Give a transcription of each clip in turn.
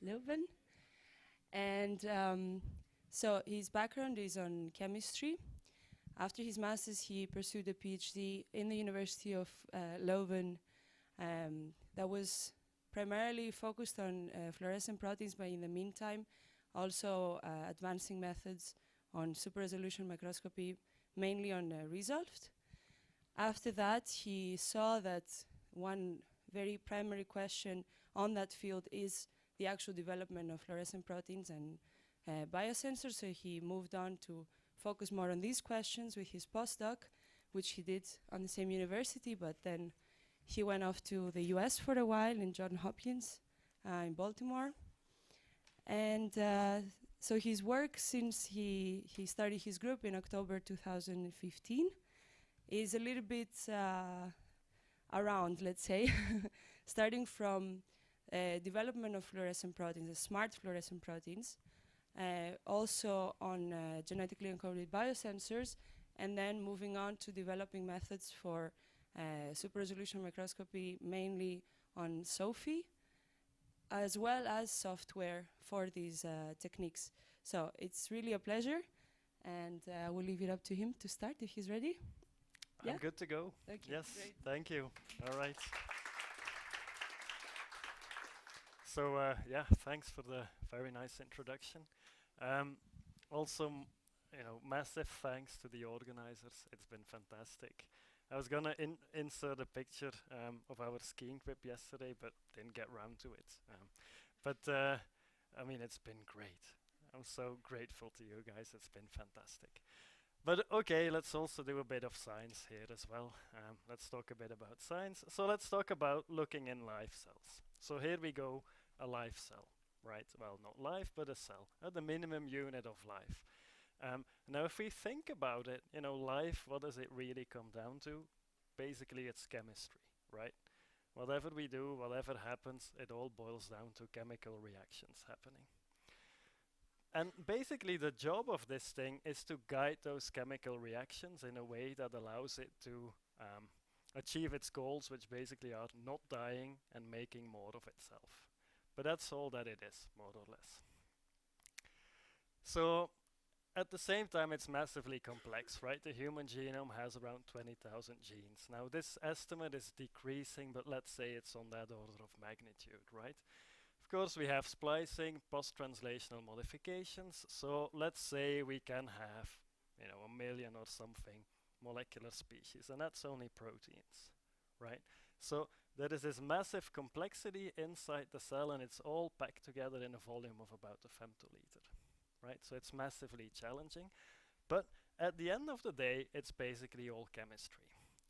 Leuven. And so his background is on chemistry. After his master's, he pursued a PhD in the University of Leuven that was primarily focused on fluorescent proteins, but in the meantime, also advancing methods on super resolution microscopy, mainly on resolved. After that, he saw that one very primary question on that field is the actual development of fluorescent proteins and biosensors, so he moved on to focus more on these questions with his postdoc, which he did on the same university, but then he went off to the US for a while in Johns Hopkins in Baltimore. And so his work, since he started his group in October 2015, is a little bit around, let's say, starting from development of fluorescent proteins, smart fluorescent proteins, also on genetically encoded biosensors, and then moving on to developing methods for super resolution microscopy, mainly on SOFI, as well as software for these techniques. So it's really a pleasure, and we'll leave it up to him to start if he's ready. I'm good to go. Okay, yes, great. Thank you. All right. So yeah, thanks for the very nice introduction. Also, massive thanks to the organizers. It's been fantastic. I was gonna insert a picture of our skiing trip yesterday, but didn't get round to it. I mean, it's been great. I'm so grateful to you guys. It's been fantastic. But okay, let's also do a bit of science here as well. Let's talk a bit about science. So let's talk about looking in live cells. So here we go, a live cell, right? Well, not live, but a cell, the minimum unit of life. Now, if we think about it, life, what does it really come down to? Basically, it's chemistry, right? Whatever we do, whatever happens, it all boils down to chemical reactions happening. And basically, the job of this thing is to guide those chemical reactions in a way that allows it to achieve its goals, which basically are not dying and making more of itself. But that's all that it is, more or less. So at the same time, it's massively complex, right? The human genome has around 20,000 genes. Now, this estimate is decreasing, but let's say it's on that order of magnitude, right? Of course, we have splicing, post-translational modifications. So let's say we can have, 1 million or something molecular species, and that's only proteins, right? So there is this massive complexity inside the cell, and it's all packed together in a volume of about a femtoliter, right? So it's massively challenging. But at the end of the day, it's basically all chemistry.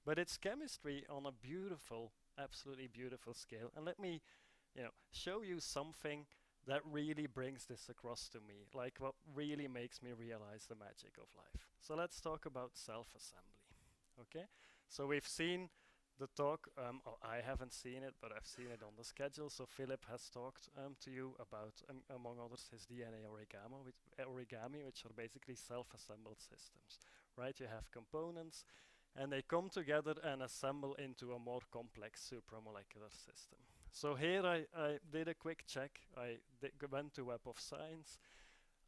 But it's chemistry on a beautiful, absolutely beautiful scale. And let me show you something that really brings this across to me, like what really makes me realize the magic of life. So let's talk about self-assembly, okay? So we've seen the talk, I haven't seen it, but I've seen it on the schedule. So Philip has talked to you about, among others, his DNA origami, which are basically self-assembled systems, right? You have components, and they come together and assemble into a more complex supramolecular system. So here I did a quick check. I went to Web of Science.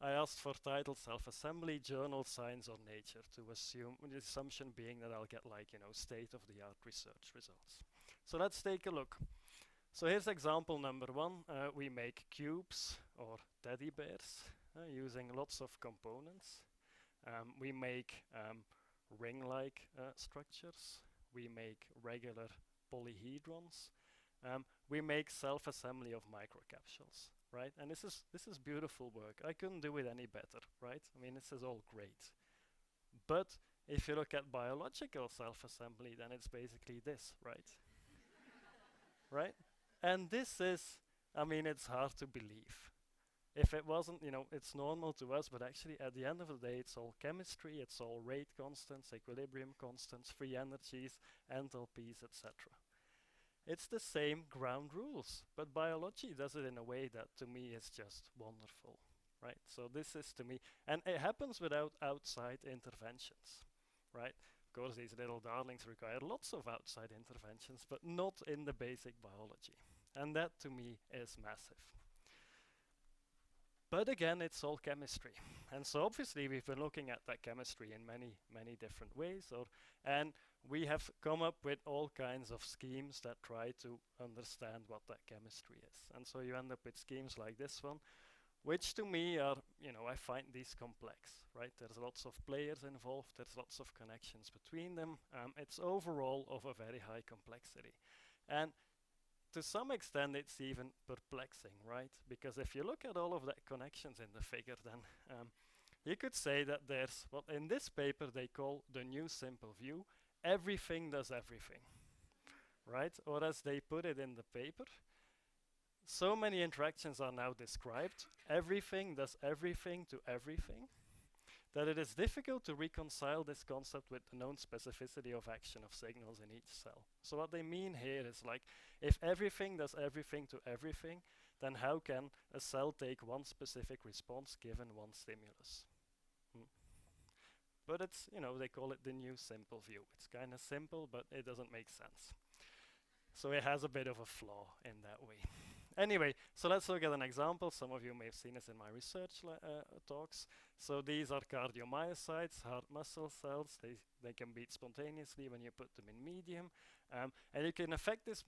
I asked for title, self-assembly, journal, science, or nature, to assume, the assumption being that I'll get state-of-the-art research results. So let's take a look. So here's example number 1. We make cubes or teddy bears using lots of components. We make ring-like structures. We make regular polyhedrons. We make self-assembly of microcapsules, right? And this is beautiful work. I couldn't do it any better, right? I mean, this is all great. But if you look at biological self-assembly, then it's basically this, right? Right? And this is, it's hard to believe. If it wasn't, it's normal to us, but actually at the end of the day, it's all chemistry, it's all rate constants, equilibrium constants, free energies, enthalpies, etc. It's the same ground rules, but biology does it in a way that to me is just wonderful, right? So this is to me, and it happens without outside interventions, right? Of course, these little darlings require lots of outside interventions, but not in the basic biology. And that to me is massive. But again, it's all chemistry. And so obviously we've been looking at that chemistry in many, many different ways, and we have come up with all kinds of schemes that try to understand what that chemistry is. And so you end up with schemes like this one, which to me are, I find these complex, right? There's lots of players involved, there's lots of connections between them. It's overall of a very high complexity. And to some extent it's even perplexing, right? Because if you look at all of the connections in the figure, then you could say that there's what in this paper they call the new simple view. Everything does everything, right? Or as they put it in the paper, so many interactions are now described. Everything does everything to everything, that it is difficult to reconcile this concept with the known specificity of action of signals in each cell. So what they mean here is like, if everything does everything to everything, then how can a cell take one specific response given one stimulus? But it's, they call it the new simple view. It's kind of simple, but it doesn't make sense. So it has a bit of a flaw in that way. Anyway, so let's look at an example. Some of you may have seen this in my research talks. So these are cardiomyocytes, heart muscle cells. They can beat spontaneously when you put them in medium. And you can affect this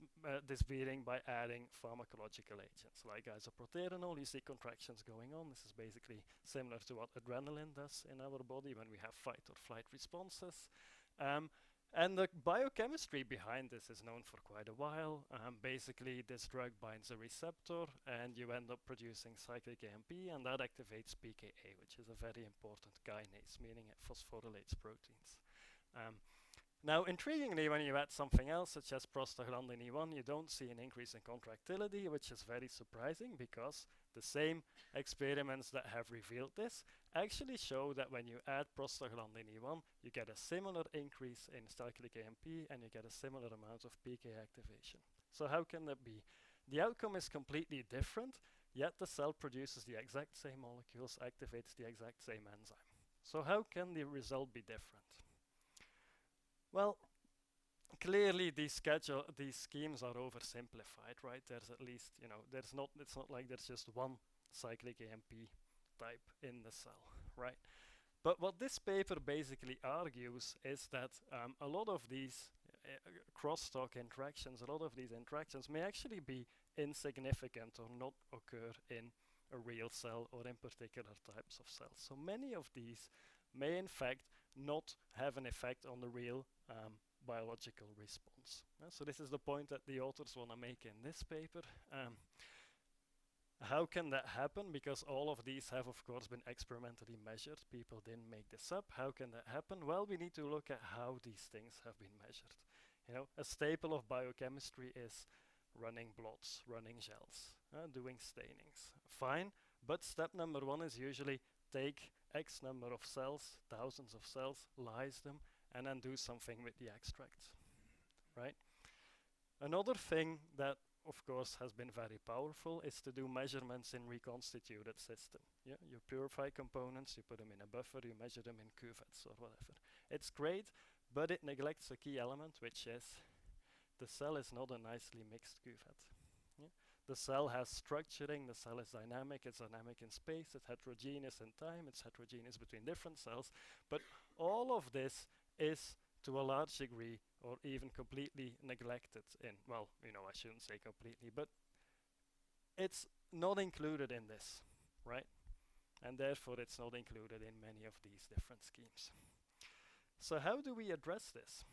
beating by adding pharmacological agents like isoproterenol. You see contractions going on. This is basically similar to what adrenaline does in our body when we have fight or flight responses. And the biochemistry behind this is known for quite a while. Basically, this drug binds a receptor, and you end up producing cyclic AMP, and that activates pKa, which is a very important kinase, meaning it phosphorylates proteins. Now, intriguingly, when you add something else, such as prostaglandin E1, you don't see an increase in contractility, which is very surprising because the same experiments that have revealed this actually show that when you add prostaglandin E1, you get a similar increase in cyclic AMP and you get a similar amount of pK activation. So how can that be? The outcome is completely different, yet the cell produces the exact same molecules, activates the exact same enzyme. So how can the result be different? Well, clearly these schemes are oversimplified, right? There's at least, it's not like there's just one cyclic AMP type in the cell, right? But what this paper basically argues is that a lot of these crosstalk interactions, a lot of these interactions may actually be insignificant or not occur in a real cell or in particular types of cells. So many of these may in fact not have an effect on the real biological response. So this is the point that the authors want to make in this paper. How can that happen? Because all of these have of course been experimentally measured. People didn't make this up. How can that happen? Well, we need to look at how these things have been measured. A staple of biochemistry is running blots, running gels, doing stainings. Fine, but step number one is usually take X number of cells, thousands of cells, lyse them, and then do something with the extracts, right? Another thing that of course has been very powerful is to do measurements in reconstituted system. Yeah, you purify components, you put them in a buffer, you measure them in cuvettes or whatever. It's great, but it neglects a key element, which is the cell is not a nicely mixed cuvette. Yeah? The cell has structuring, the cell is dynamic, it's dynamic in space, it's heterogeneous in time, it's heterogeneous between different cells, but all of this is to a large degree or even completely neglected in, well, I shouldn't say completely, but it's not included in this, right? And therefore it's not included in many of these different schemes. So how do we address this?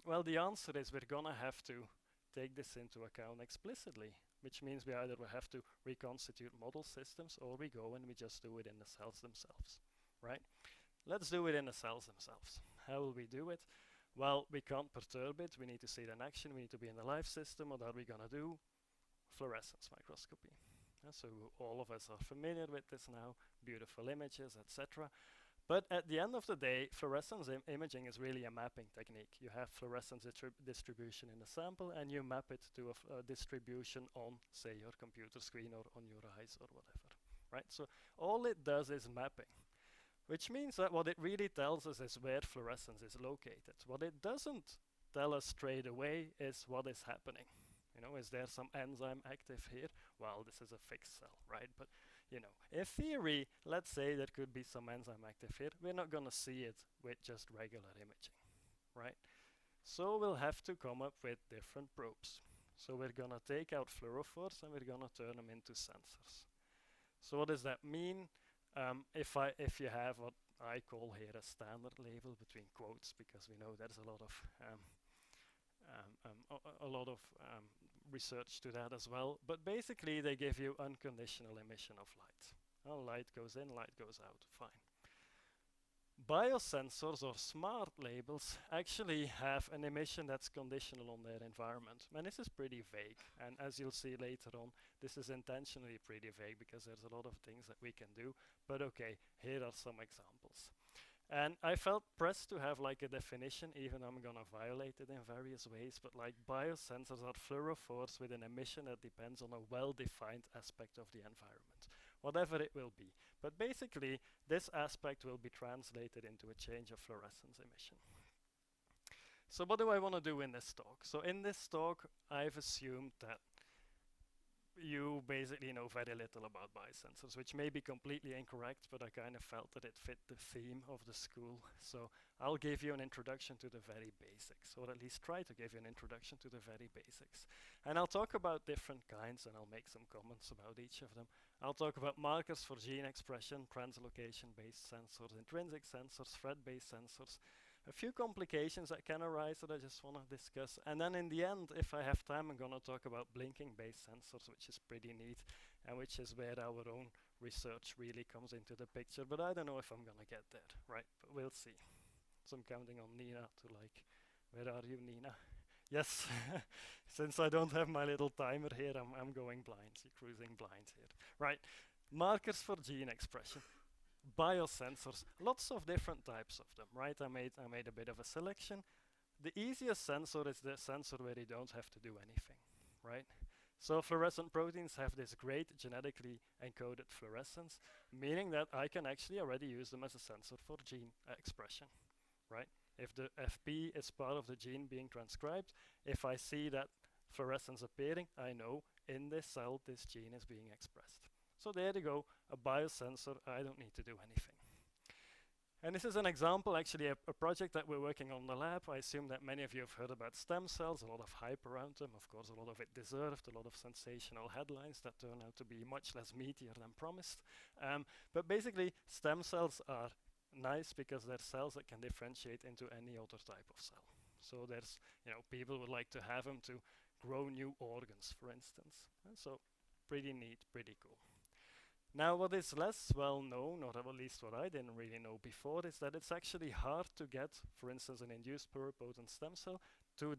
Well, the answer is we're gonna have to take this into account explicitly, which means we either will have to reconstitute model systems or we go and we just do it in the cells themselves, right? Let's do it in the cells themselves. How will we do it? Well, we can't perturb it. We need to see it in action. We need to be in the live system. What are we going to do? Fluorescence microscopy. So all of us are familiar with this now. Beautiful images, etc. But at the end of the day, fluorescence imaging is really a mapping technique. You have fluorescence distribution in the sample and you map it to a distribution on, say, your computer screen or on your eyes or whatever, right? So all it does is mapping. Which means that what it really tells us is where fluorescence is located. What it doesn't tell us straight away is what is happening. Is there some enzyme active here? well, this is a fixed cell, right? But you know, in theory, let's say there could be some enzyme active here. We're not going to see it with just regular imaging, right? So we'll have to come up with different probes. So we're going to take out fluorophores and we're going to turn them into sensors. So what does that mean? If you have what I call here a standard label between quotes, because we know there's a lot of research to that as well. But basically, they give you unconditional emission of light. Well, light goes in, light goes out, fine. Biosensors or smart labels actually have an emission that's conditional on their environment. And this is pretty vague. And as you'll see later on, this is intentionally pretty vague because there's a lot of things that we can do. But okay, here are some examples. And I felt pressed to have like a definition, even though I'm gonna violate it in various ways, but like biosensors are fluorophores with an emission that depends on a well-defined aspect of the environment, whatever it will be. But basically, this aspect will be translated into a change of fluorescence emission. So what do I want to do in this talk? So in this talk, I've assumed that you basically know very little about biosensors, which may be completely incorrect, but I kind of felt that it fit the theme of the school. So I'll give you an introduction to the very basics, or at least try to give you an introduction to the very basics. And I'll talk about different kinds, and I'll make some comments about each of them. I'll talk about markers for gene expression, translocation-based sensors, intrinsic sensors, thread-based sensors, a few complications that can arise that I just want to discuss. And then in the end, if I have time, I'm going to talk about blinking-based sensors, which is pretty neat, and which is where our own research really comes into the picture. But I don't know if I'm going to get there, right? But we'll see. So I'm counting on Nina to like, where are you, Nina? Yes, since I don't have my little timer here, I'm going blind, cruising blind here. Right, markers for gene expression. Biosensors, lots of different types of them, right? I made a bit of a selection. The easiest sensor is the sensor where you don't have to do anything, right? So fluorescent proteins have this great genetically encoded fluorescence, meaning that I can actually already use them as a sensor for gene expression, right? If the FP is part of the gene being transcribed, if I see that fluorescence appearing, I know in this cell this gene is being expressed. So there you go, a biosensor, I don't need to do anything. And this is an example, actually a project that we're working on in the lab. I assume that many of you have heard about stem cells, a lot of hype around them, of course a lot of it deserved, a lot of sensational headlines that turn out to be much less meatier than promised. But basically, stem cells are nice because they're cells that can differentiate into any other type of cell. So there's, people would like to have them to grow new organs, for instance. And so pretty neat, pretty cool. Now, what is less well known, or at least what I didn't really know before, is that it's actually hard to get, for instance, an induced pluripotent stem cell to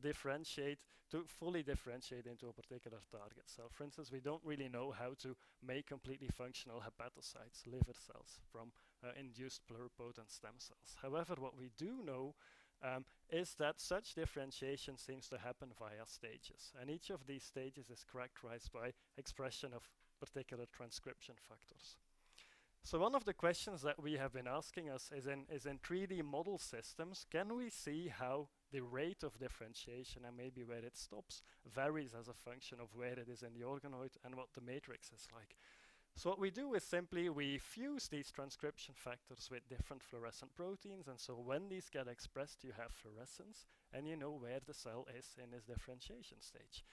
fully differentiate into a particular target cell. For instance, we don't really know how to make completely functional hepatocytes, liver cells, from induced pluripotent stem cells. However, what we do know is that such differentiation seems to happen via stages. And each of these stages is characterized by expression of particular transcription factors. So one of the questions that we have been asking us is in 3D model systems, can we see how the rate of differentiation and maybe where it stops varies as a function of where it is in the organoid and what the matrix is like? So what we do is simply we fuse these transcription factors with different fluorescent proteins, and so when these get expressed you have fluorescence and you know where the cell is in its differentiation stage.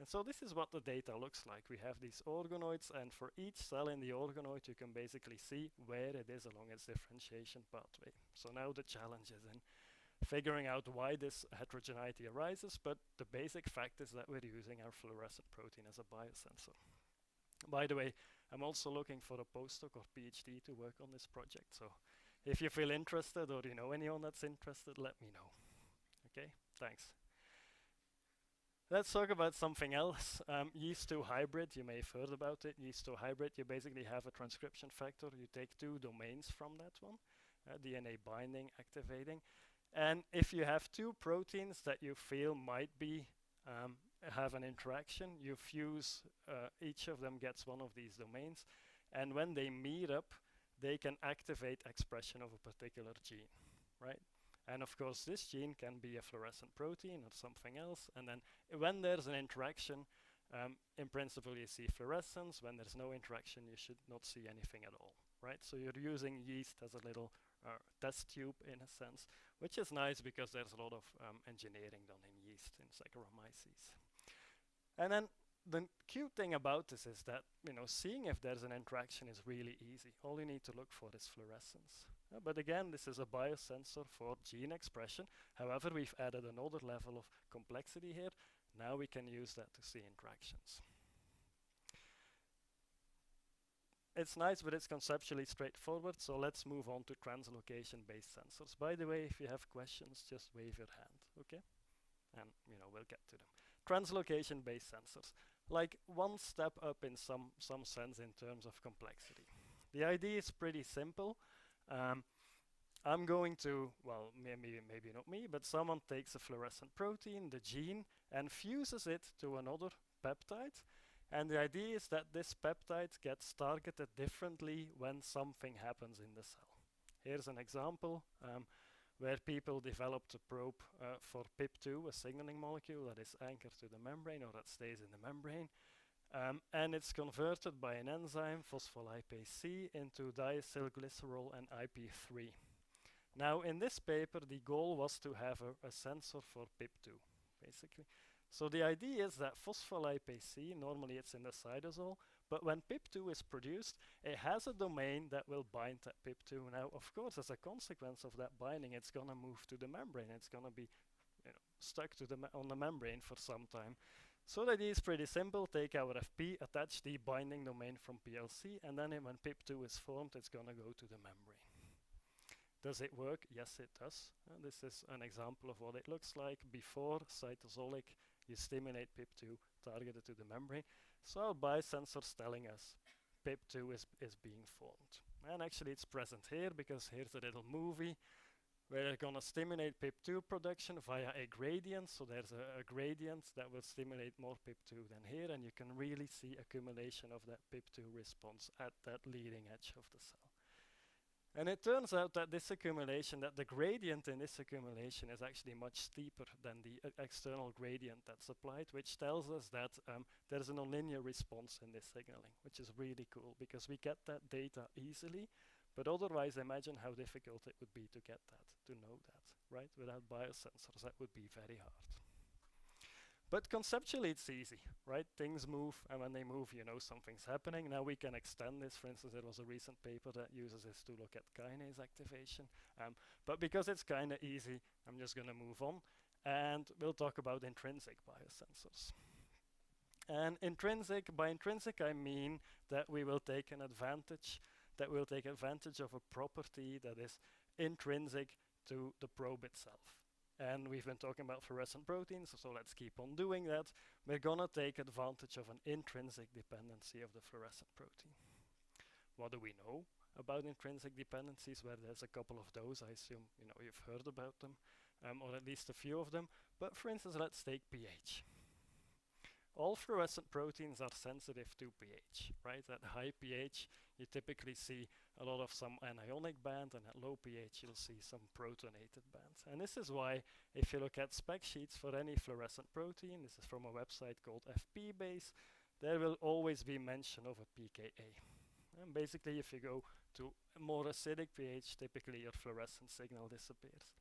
And so this is what the data looks like. We have these organoids, and for each cell in the organoid you can basically see where it is along its differentiation pathway. So now the challenge is in figuring out why this heterogeneity arises, but the basic fact is that we're using our fluorescent protein as a biosensor. By the way, I'm also looking for a postdoc or PhD to work on this project, so if you feel interested or you know anyone that's interested, let me know. Okay, thanks. Let's talk about something else. Yeast-2 hybrid, you may have heard about it. Yeast-2 hybrid, you basically have a transcription factor. You take two domains from that one, DNA binding, activating. And if you have two proteins that you feel might be have an interaction, you fuse, each of them gets one of these domains. And when they meet up, they can activate expression of a particular gene, right? And of course, this gene can be a fluorescent protein or something else. And then when there's an interaction, In principle, you see fluorescence. When there's no interaction, you should not see anything at all, right? So you're using yeast as a little test tube in a sense, which is nice because there's a lot of engineering done in yeast in Saccharomyces. And then the cute thing about this is that, seeing if there's an interaction is really easy. All you need to look for is fluorescence. But again, this is a biosensor for gene expression. However, we've added another level of complexity here. Now we can use that to see interactions. It's nice, but it's conceptually straightforward, so let's move on to translocation-based sensors. By the way, if you have questions, just wave your hand, okay? And, we'll get to them. Translocation-based sensors, like one step up in some sense in terms of complexity. The idea is pretty simple. I'm going to, well, maybe not me, but someone takes a fluorescent protein, the gene, and fuses it to another peptide. And the idea is that this peptide gets targeted differently when something happens in the cell. Here's an example where people developed a probe for PIP2, a signaling molecule that is anchored to the membrane or that stays in the membrane. And it's converted by an enzyme, phospholipase C, into diacylglycerol and IP3. Now, in this paper, the goal was to have a sensor for PIP2, basically. So the idea is that phospholipase C, normally it's in the cytosol, but when PIP2 is produced, it has a domain that will bind that PIP2. Now, of course, as a consequence of that binding, it's going to move to the membrane. It's going to be stuck to on the membrane for some time. So the idea is pretty simple. Take our FP, attach the binding domain from PLC, and then when PIP2 is formed, it's going to go to the membrane. Does it work? Yes, it does. This is an example of what it looks like before cytosolic. You stimulate PIP2 targeted to the membrane. So our biosensor's telling us PIP2 is being formed. And actually it's present here because here's a little movie where they're going to stimulate PIP2 production via a gradient. So there's a gradient that will stimulate more PIP2 than here, and you can really see accumulation of that PIP2 response at that leading edge of the cell. And it turns out that this accumulation, that the gradient in this accumulation is actually much steeper than the external gradient that's applied, which tells us that there's a nonlinear response in this signaling, which is really cool because we get that data easily, but otherwise imagine how difficult it would be to get that, to know that, right? Without biosensors, that would be very hard. But conceptually, it's easy, right? Things move, and when they move, something's happening. Now we can extend this. For instance, there was a recent paper that uses this to look at kinase activation. But because it's kind of easy, I'm just going to move on. And we'll talk about intrinsic biosensors. And by intrinsic, I mean that we will take advantage of a property that is intrinsic to the probe itself. And we've been talking about fluorescent proteins, so let's keep on doing that. We're going to take advantage of an intrinsic dependency of the fluorescent protein. What do we know about intrinsic dependencies? Well, there's a couple of those. I assume you've heard about them, or at least a few of them. But for instance, let's take pH. All fluorescent proteins are sensitive to pH, right? At high pH, you typically see a lot of some anionic band, and at low pH, you'll see some protonated bands. And this is why, if you look at spec sheets for any fluorescent protein, this is from a website called FPbase, there will always be mention of a pKa. And basically, if you go to a more acidic pH, typically your fluorescent signal disappears.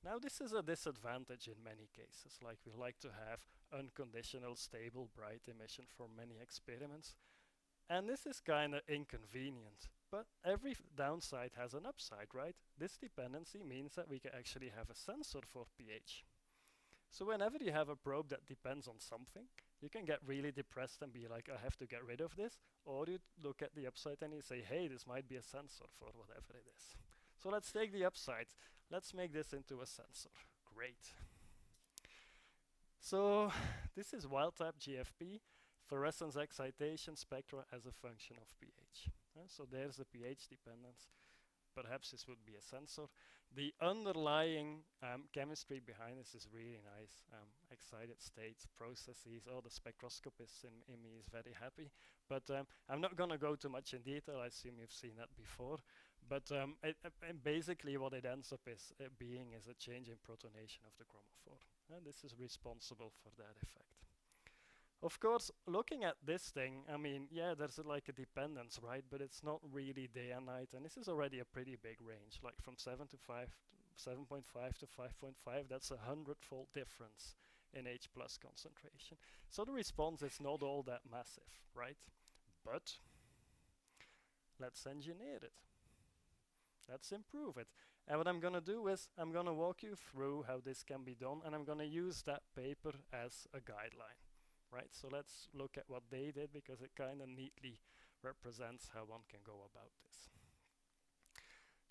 Now, this is a disadvantage in many cases, like we like to have unconditional, stable, bright emission for many experiments. And this is kind of inconvenient, but every downside has an upside, right? This dependency means that we can actually have a sensor for pH. So whenever you have a probe that depends on something, you can get really depressed and be like, I have to get rid of this, or you look at the upside and you say, hey, this might be a sensor for whatever it is. So let's take the upside. Let's make this into a sensor. Great. So this is wild-type GFP, fluorescence excitation spectra as a function of pH. So there's the pH dependence. Perhaps this would be a sensor. The underlying chemistry behind this is really nice. Excited states, processes, all the spectroscopists in me is very happy. But I'm not going to go too much in detail. I assume you've seen that before. But basically what it ends up being is a change in protonation of the chromophore. And this is responsible for that effect. Of course, looking at this thing, I mean, yeah, there's like a dependence, right? But it's not really day and night, and this is already a pretty big range, like from 7.5 to 5.5. That's 100-fold difference in H plus concentration. So the response is not all that massive, right? But let's engineer it. Let's improve it. And what I'm going to do is I'm going to walk you through how this can be done, and I'm going to use that paper as a guideline, right? So let's look at what they did, because it kind of neatly represents how one can go about this.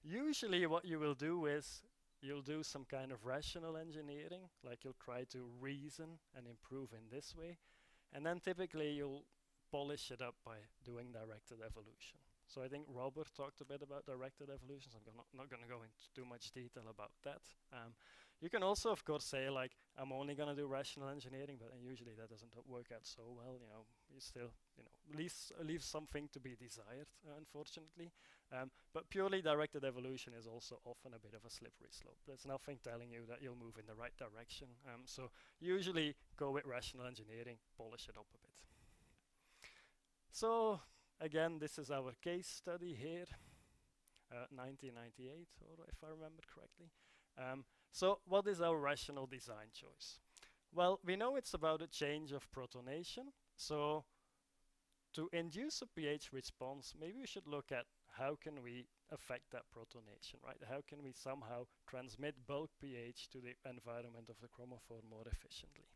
Usually what you will do is you'll do some kind of rational engineering, like you'll try to reason and improve in this way, and then typically you'll polish it up by doing directed evolution. So I think Robert talked a bit about directed evolution, so I'm not going to go into too much detail about that. You can also, of course, say like, I'm only going to do rational engineering, but usually that doesn't work out so well. You know, you still, you know, leave something to be desired, unfortunately. But purely directed evolution is also often a bit of a slippery slope. There's nothing telling you that you'll move in the right direction. So usually go with rational engineering, polish it up a bit. So again, this is our case study here, 1998, or if I remember correctly. So what is our rational design choice? Well, we know it's about a change of protonation. So to induce a pH response, maybe we should look at how can we affect that protonation, right? How can we somehow transmit bulk pH to the environment of the chromophore more efficiently?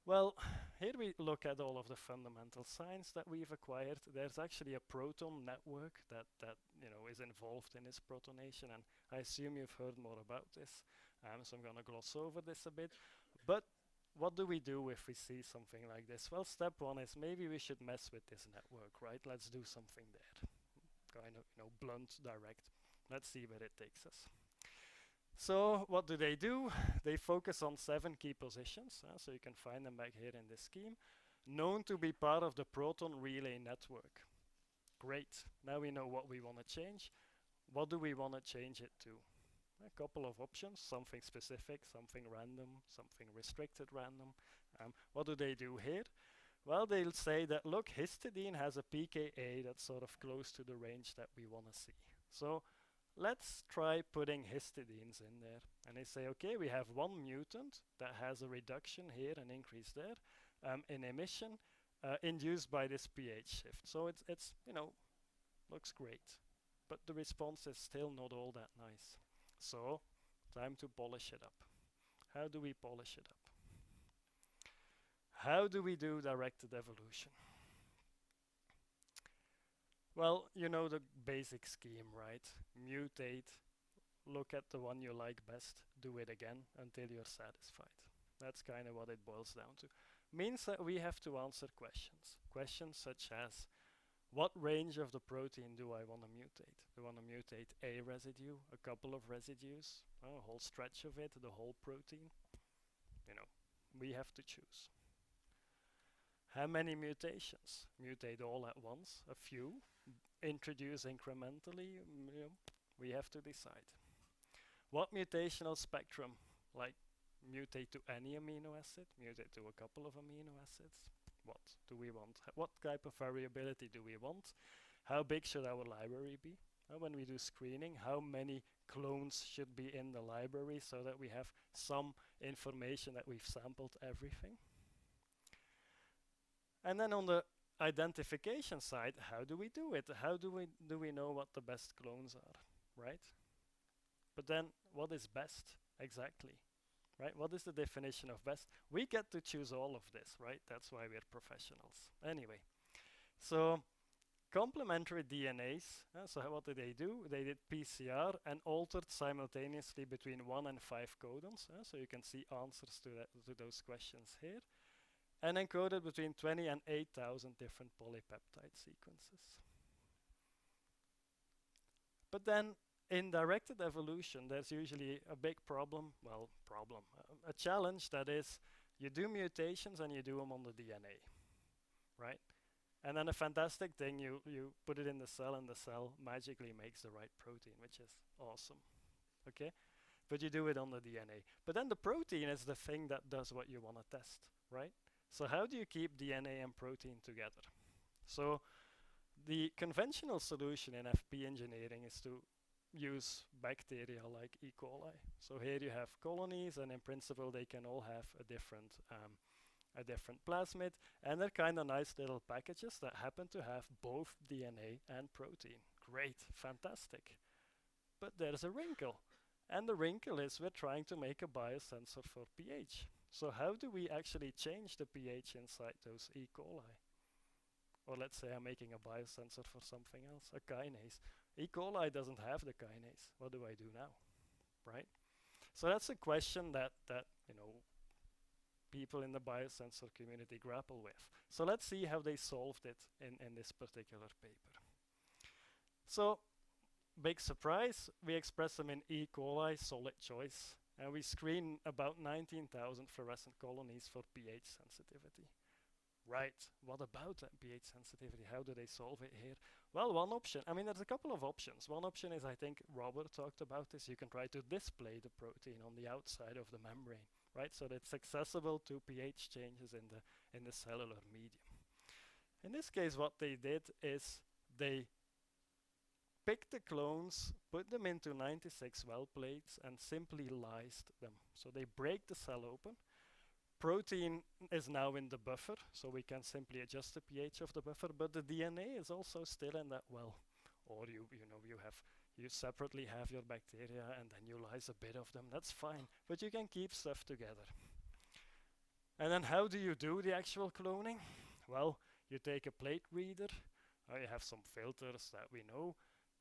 Well, here we look at all of the fundamental science that we've acquired. There's actually a proton network that you know is involved in this protonation, and I assume you've heard more about this. So I'm going to gloss over this a bit. But what do we do if we see something like this? Well, step one is maybe we should mess with this network, right? Let's do something there. Kind of, you know, blunt, direct. Let's see where it takes us. So what do? They focus on 7 key positions, so you can find them back here in this scheme, known to be part of the proton relay network. Great, now we know what we want to change. What do we want to change it to? A couple of options, something specific, something random, something restricted random. What do they do here? Well, they'll say that, look, histidine has a pKa that's sort of close to the range that we want to see. So let's try putting histidines in there. And they say, okay, we have one mutant that has a reduction here and increase there in emission induced by this pH shift. So it's you know, looks great. But the response is still not all that nice. So time to polish it up. How do we polish it up? How do we do directed evolution? Well, you know the basic scheme, right? Mutate, look at the one you like best, do it again until you're satisfied. That's kind of what it boils down to. Means that we have to answer questions. Questions such as, what range of the protein do I want to mutate? Do I want to mutate a residue, a couple of residues, a whole stretch of it, the whole protein? You know, we have to choose. How many mutations? Mutate all at once, a few, introduce incrementally, you know, we have to decide. What mutational spectrum, like mutate to any amino acid, mutate to a couple of amino acids? What do we want? What type of variability do we want? How big should our library be? When we do screening, how many clones should be in the library so that we have some information that we've sampled everything? And then on the identification side, how do we do it? How do we know what the best clones are, right? But then what is best exactly, right? What is the definition of best? We get to choose all of this, right? That's why we're professionals. Anyway, so complementary DNAs, so what did they do? They did PCR and altered simultaneously between 1 and 5 codons, so you can see answers to those questions here, and encoded between 20 and 8,000 different polypeptide sequences. But then in directed evolution, there's usually a big problem, a challenge, that is, you do mutations and you do them on the DNA, right? And then a fantastic thing, you put it in the cell and the cell magically makes the right protein, which is awesome, okay? But you do it on the DNA. But then the protein is the thing that does what you want to test, right? So how do you keep DNA and protein together? So the conventional solution in FP engineering is to use bacteria like E. coli. So here you have colonies, and in principle they can all have a different plasmid, and they're kind of nice little packages that happen to have both DNA and protein. Great, fantastic. But there's a wrinkle, and the wrinkle is we're trying to make a biosensor for pH. So how do we actually change the pH inside those E. coli? Or let's say I'm making a biosensor for something else, a kinase. E. coli doesn't have the kinase. What do I do now, right? So that's a question that people in the biosensor community grapple with. So let's see how they solved it in this particular paper. So, big surprise, we express them in E. coli, solid choice, and we screen about 19,000 fluorescent colonies for pH sensitivity. Right, what about that pH sensitivity? How do they solve it here? Well, one option, there's a couple of options. One option is, I think Robert talked about this, you can try to display the protein on the outside of the membrane, right? So that it's accessible to pH changes in the cellular medium. In this case, what they did is they picked the clones, put them into 96 well plates, and simply lysed them. So they break the cell open. Protein is now in the buffer, so we can simply adjust the pH of the buffer, but the DNA is also still in that well. Or you separately have your bacteria and then you lyse a bit of them, that's fine, but you can keep stuff together. And then how do you do the actual cloning? Well, you take a plate reader, you have some filters that we know,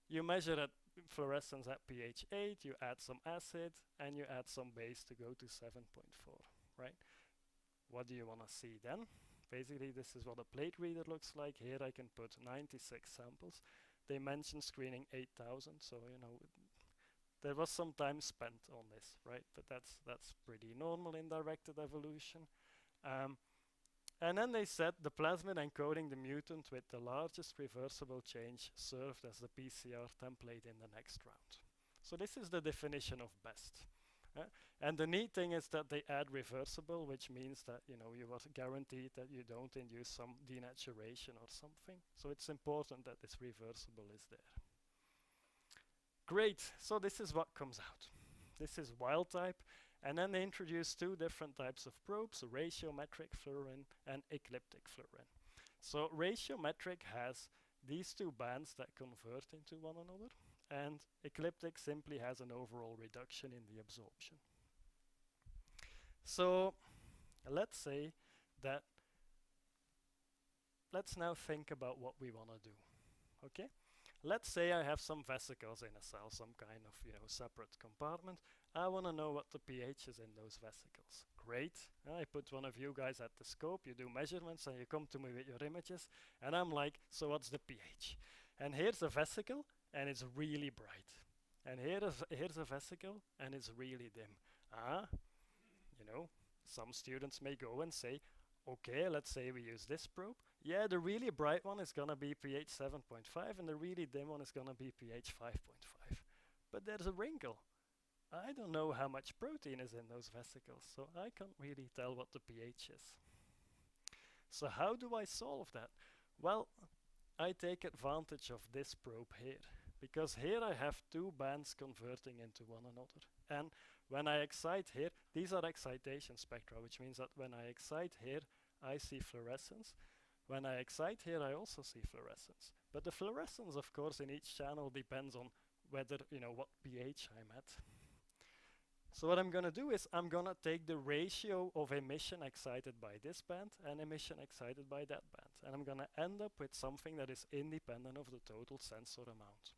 you measure at fluorescence at pH 8, you add some acid, and you add some base to go to 7.4, right? What do you want to see then? Basically, this is what a plate reader looks like. Here I can put 96 samples. They mentioned screening 8,000, so there was some time spent on this, right? But that's pretty normal in directed evolution. And then they said the plasmid encoding the mutant with the largest reversible change served as the PCR template in the next round. So this is the definition of best. And the neat thing is that they add reversible, which means that you are guaranteed that you don't induce some denaturation or something. So it's important that this reversible is there. Great, so this is what comes out. This is wild type, and then they introduced two different types of probes, ratiometric fluorine and ecliptic fluorine. So ratiometric has these two bands that convert into one another, and ecliptic simply has an overall reduction in the absorption. So let's say that, let's now think about what we want to do, okay? Let's say I have some vesicles in a cell, some kind of separate compartment. I want to know what the pH is in those vesicles. Great, I put one of you guys at the scope, you do measurements, and you come to me with your images, and I'm like, so what's the pH? And here's a vesicle, and it's really bright. And here's a vesicle, and it's really dim. Some students may go and say, okay, let's say we use this probe. Yeah, the really bright one is gonna be pH 7.5, and the really dim one is gonna be pH 5.5. But there's a wrinkle. I don't know how much protein is in those vesicles, so I can't really tell what the pH is. So how do I solve that? Well, I take advantage of this probe here, because here I have two bands converting into one another. And when I excite here, these are excitation spectra, which means that when I excite here, I see fluorescence. When I excite here, I also see fluorescence. But the fluorescence, of course, in each channel depends on whether, what pH I'm at. So what I'm going to do is I'm going to take the ratio of emission excited by this band and emission excited by that band. And I'm going to end up with something that is independent of the total sensor amount,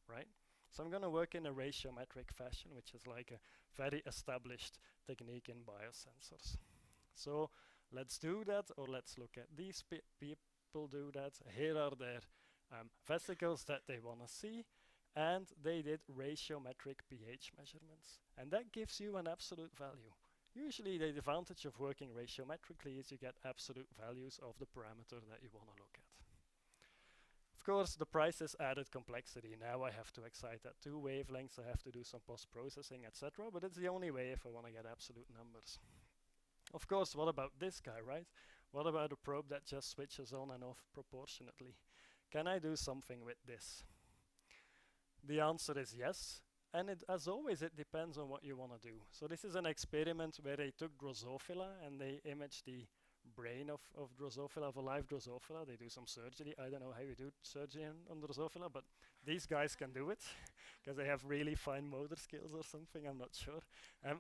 right? So I'm going to work in a ratiometric fashion, which is like a very established technique in biosensors. So let's do that, or let's look at these people do that. Here are their vesicles that they want to see, and they did ratiometric pH measurements. And that gives you an absolute value. Usually the advantage of working ratiometrically is you get absolute values of the parameter that you want to look at. Of course, the price is added complexity. Now I have to excite at two wavelengths, I have to do some post-processing, etc. But it's the only way if I want to get absolute numbers. Of course, what about this guy, right? What about a probe that just switches on and off proportionately? Can I do something with this? The answer is yes. And as always, it depends on what you want to do. So this is an experiment where they took Drosophila and they imaged the brain of Drosophila, of a live Drosophila. They do some surgery. I don't know how you do surgery on Drosophila, but these guys can do it because they have really fine motor skills or something. I'm not sure.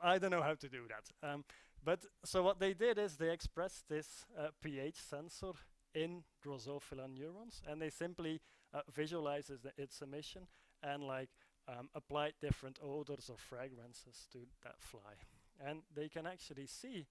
I don't know how to do that. But so what they did is they expressed this pH sensor in Drosophila neurons, and they simply visualizes its emission and like applied different odors or fragrances to that fly. And they can actually see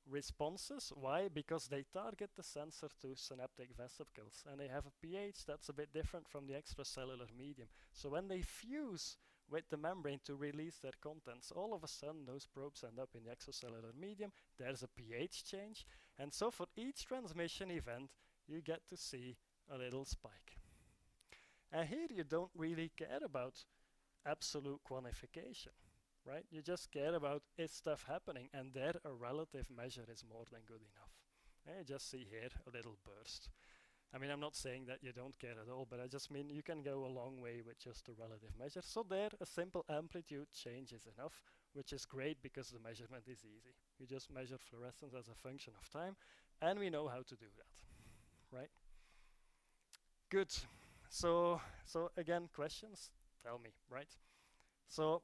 responses. Why? Because they target the sensor to synaptic vesicles and they have a pH that's a bit different from the extracellular medium. So when they fuse with the membrane to release their contents, all of a sudden those probes end up in the extracellular medium. There's a pH change. And so for each transmission event, you get to see a little spike. And here you don't really care about absolute quantification, right? You just care about is stuff happening, and there a relative measure is more than good enough. And you just see here a little burst. I mean, I'm not saying that you don't care at all, but I just mean you can go a long way with just a relative measure. So there a simple amplitude change is enough, which is great because the measurement is easy. You just measure fluorescence as a function of time, and we know how to do that, right? Good. So again, questions? Tell me, right? So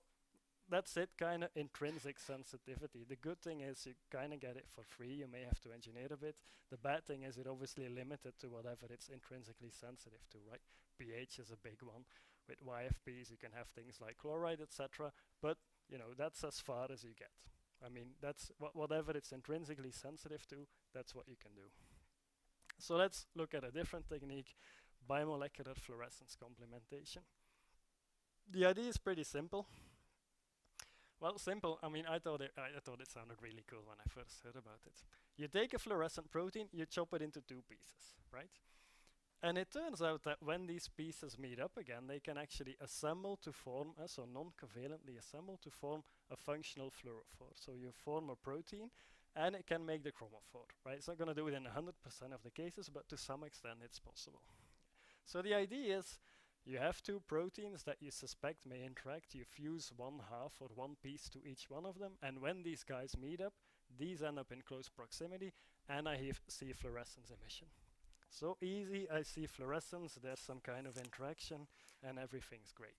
that's it, kind of intrinsic sensitivity. The good thing is you kind of get it for free. You may have to engineer a bit. The bad thing is it obviously limited to whatever it's intrinsically sensitive to, right? pH is a big one. With YFPs you can have things like chloride, etc. But you know, that's as far as you get. I mean, that's whatever it's intrinsically sensitive to, that's what you can do. So let's look at a different technique, bimolecular fluorescence complementation. The idea is pretty simple. Well, simple. I mean, I thought it sounded really cool when I first heard about it. You take a fluorescent protein, you chop it into two pieces, right? And it turns out that when these pieces meet up again, they can actually assemble to form, so non-covalently assemble to form a functional fluorophore. So you form a protein, and it can make the chromophore, right? It's not going to do it in 100% of the cases, but to some extent it's possible. So the idea is you have two proteins that you suspect may interact. You fuse one half or one piece to each one of them, and when these guys meet up, these end up in close proximity, and I see fluorescence emission. So easy, I see fluorescence, there's some kind of interaction, and everything's great.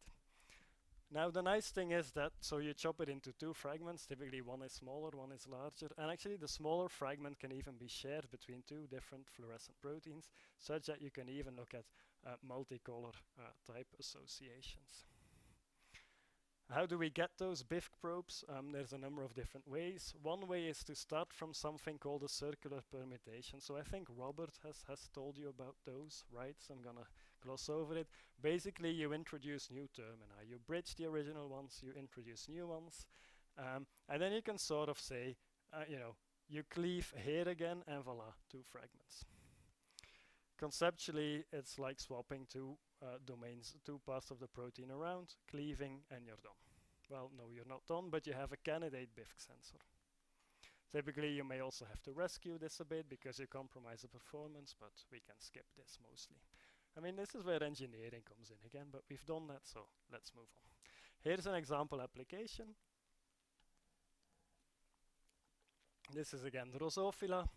Now the nice thing is that, so you chop it into two fragments, typically one is smaller, one is larger, and actually the smaller fragment can even be shared between two different fluorescent proteins, such that you can even look at multicolor type associations. How do we get those BIFC probes? There's a number of different ways. One way is to start from something called a circular permutation. So I think Robert has told you about those, right? So I'm gonna gloss over it. Basically, you introduce new termini. You bridge the original ones, you introduce new ones, and then you can sort of say, you cleave here again, and voila, two fragments. Conceptually, it's like swapping two domains, two parts of the protein around, cleaving, and you're done. Well, no, you're not done, but you have a candidate BIFC sensor. Typically, you may also have to rescue this a bit because you compromise the performance, but we can skip this mostly. I mean, this is where engineering comes in again, but we've done that, so let's move on. Here's an example application. This is again Drosophila.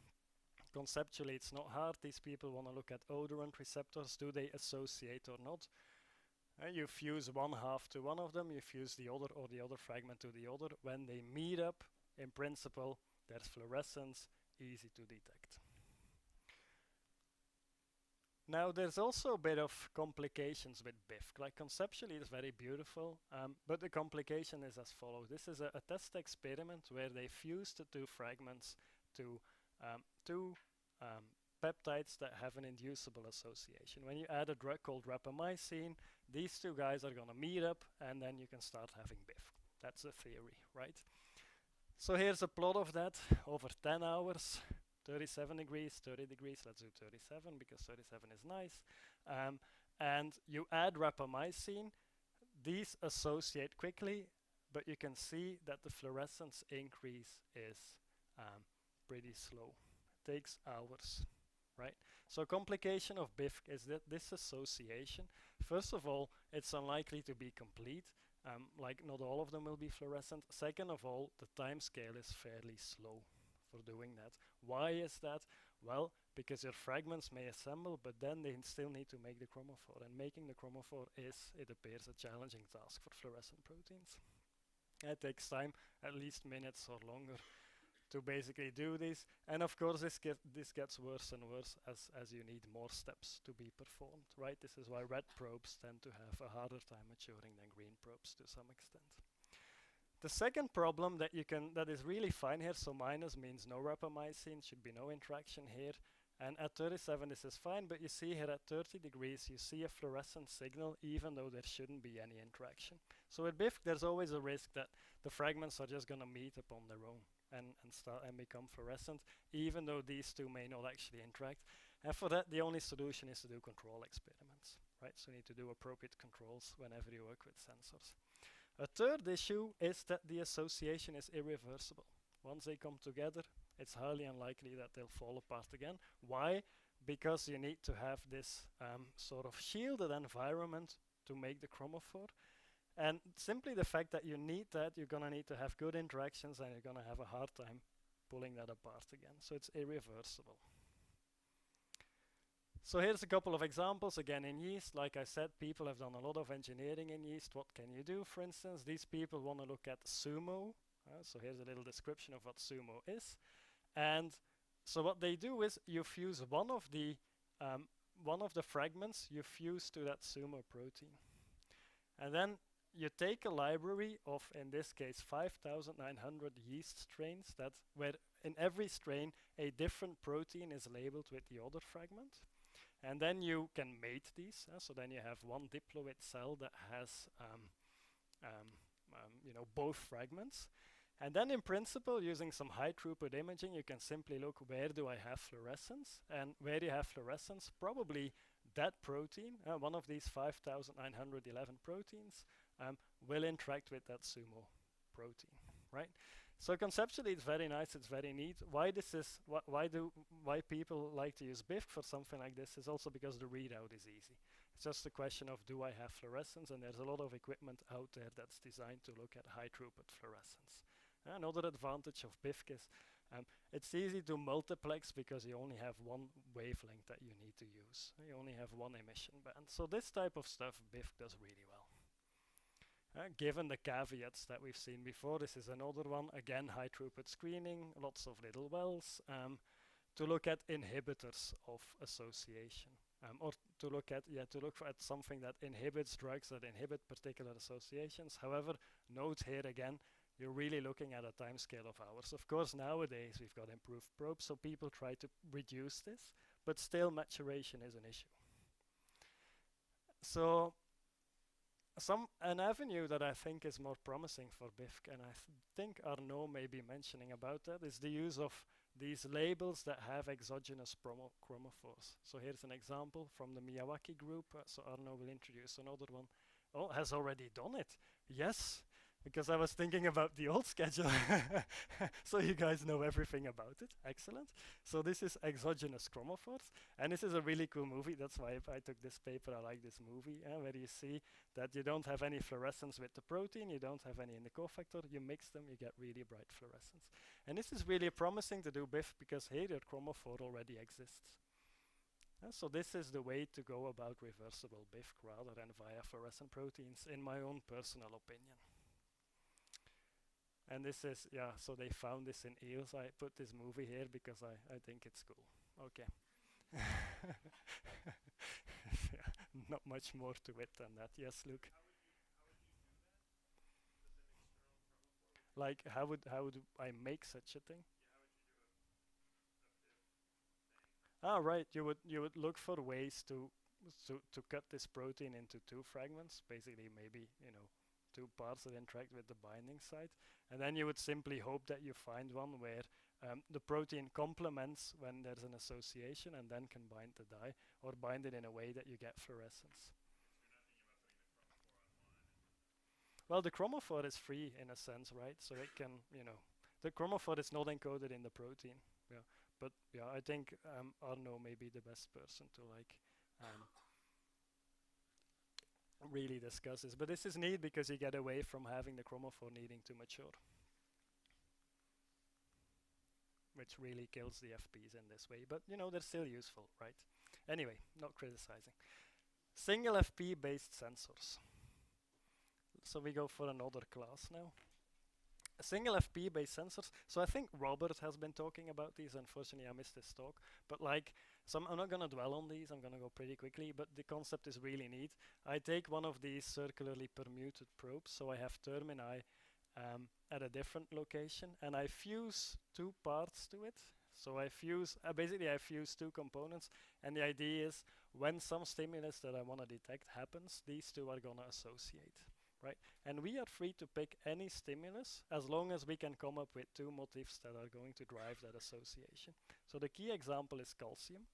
Conceptually, it's not hard. These people want to look at odorant receptors. Do they associate or not? You fuse one half to one of them, you fuse the other or the other fragment to the other. When they meet up, in principle, there's fluorescence, easy to detect. Now, there's also a bit of complications with BIFC. Like conceptually, it's very beautiful, but the complication is as follows. This is a test experiment where they fused the two fragments to two peptides that have an inducible association. When you add a drug called rapamycin, these two guys are going to meet up, and then you can start having BIFC. That's a theory, right? So here's a plot of that over 10 hours. 37 degrees, 30 degrees, let's do 37 because 37 is nice. And you add rapamycin, these associate quickly, but you can see that the fluorescence increase is pretty slow. It takes hours, right? So complication of BIFC is that this association, first of all, it's unlikely to be complete. Like not all of them will be fluorescent. Second of all, the time scale is fairly slow for doing that. Why is that? Well, because your fragments may assemble, but then they still need to make the chromophore. And making the chromophore is, it appears, a challenging task for fluorescent proteins. It takes time, at least minutes or longer, to basically do this. And of course, this gets worse and worse as you need more steps to be performed, right? This is why red probes tend to have a harder time maturing than green probes to some extent. The second problem that is really fine here, so minus means no rapamycin, should be no interaction here. And at 37 this is fine, but you see here at 30 degrees you see a fluorescent signal even though there shouldn't be any interaction. So with BIFC there's always a risk that the fragments are just going to meet upon their own and become fluorescent, even though these two may not actually interact. And for that the only solution is to do control experiments, right? So you need to do appropriate controls whenever you work with sensors. A third issue is that the association is irreversible. Once they come together, it's highly unlikely that they'll fall apart again. Why? Because you need to have this sort of shielded environment to make the chromophore. And simply the fact that you need that, you're going to need to have good interactions and you're going to have a hard time pulling that apart again. So it's irreversible. So here's a couple of examples. Again, in yeast, like I said, people have done a lot of engineering in yeast. What can you do? For instance, these people want to look at sumo. So here's a little description of what sumo is. And so what they do is you fuse one of the fragments, you fuse to that sumo protein. And then you take a library of, in this case, 5,900 yeast strains, where in every strain a different protein is labeled with the other fragment. And then you can mate these. So then you have one diploid cell that has both fragments. And then in principle, using some high throughput imaging, you can simply look, where do I have fluorescence? And where you have fluorescence, probably that protein, one of these 5,911 proteins, will interact with that sumo protein, right? So conceptually, it's very nice, it's very neat. Why people like to use BIFC for something like this is also because the readout is easy. It's just a question of, do I have fluorescence? And there's a lot of equipment out there that's designed to look at high throughput fluorescence. Another advantage of BIFC is it's easy to multiplex because you only have one wavelength that you need to use. You only have one emission band. So this type of stuff BIFC does really well. Given the caveats that we've seen before, this is another one. Again, high throughput screening, lots of little wells, to look at inhibitors of association. Or to look at something that inhibits drugs that inhibit particular associations. However, note here again, you're really looking at a time scale of hours. Of course, nowadays we've got improved probes, so people try to reduce this, but still maturation is an issue. So an avenue that I think is more promising for BIFC, and I think Arnaud may be mentioning about that, is the use of these labels that have exogenous chromophores. So here's an example from the Miyawaki group. So Arnaud will introduce another one. Oh, has already done it. Yes, because I was thinking about the old schedule. So you guys know everything about it. Excellent. So this is exogenous chromophores. And this is a really cool movie. That's why I took this paper. I like this movie, where you see that you don't have any fluorescence with the protein. You don't have any in the cofactor. You mix them, you get really bright fluorescence. And this is really promising to do BIF because here your chromophore already exists. So this is the way to go about reversible BIF rather than via fluorescent proteins, in my own personal opinion. And this is, so they found this in eels. I put this movie here because I think it's cool. Okay. Not much more to it than that. Yes, Luke? Like, how would I make such a thing? Right. You would look for ways to cut this protein into two fragments, basically maybe, two parts that interact with the binding site. And then you would simply hope that you find one where the protein complements when there's an association and then can bind the dye, or bind it in a way that you get fluorescence. Well, the chromophore is free in a sense, right? So it can, the chromophore is not encoded in the protein. Yeah, but yeah, I think Arno may be the best person to like really discuss this. But this is neat because you get away from having the chromophore needing to mature, which really kills the FPs in this way. But you know, they're still useful, right? Anyway, not criticizing. Single FP based sensors. So we go for another class now. Single FP based sensors. So I think Robert has been talking about these. Unfortunately, I missed this talk. But like, I'm not going to dwell on these. I'm going to go pretty quickly. But the concept is really neat. I take one of these circularly permuted probes. So I have termini at a different location. And I fuse two parts to it. So I fuse, basically I fuse two components. And the idea is when some stimulus that I want to detect happens, these two are going to associate. Right? And we are free to pick any stimulus as long as we can come up with two motifs that are going to drive that association. So the key example is calcium.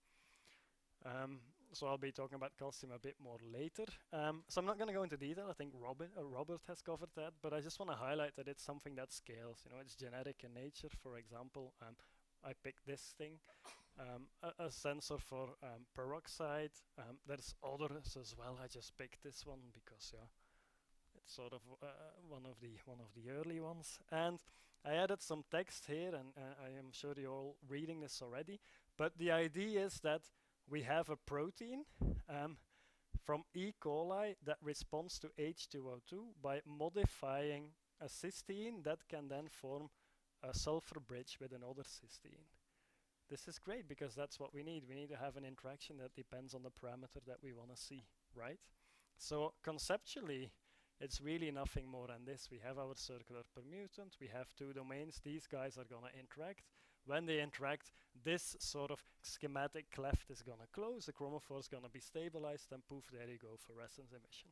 So I'll be talking about calcium a bit more later. So I'm not going to go into detail. I think Robert has covered that, but I just want to highlight that it's something that scales. You know, it's genetic in nature. For example, I picked this thing, a sensor for peroxide. There's others as well. I just picked this one because yeah. It's sort of one of the early ones, and I added some text here, and I am sure you're all reading this already. But the idea is that we have a protein from E. coli that responds to H2O2 by modifying a cysteine that can then form a sulfur bridge with another cysteine. This is great because that's what we need. We need to have an interaction that depends on the parameter that we want to see, right? So conceptually, it's really nothing more than this. We have our circular permutant, we have two domains, these guys are going to interact. When they interact, this sort of schematic cleft is going to close, the chromophore is going to be stabilized, and poof, there you go, fluorescence emission.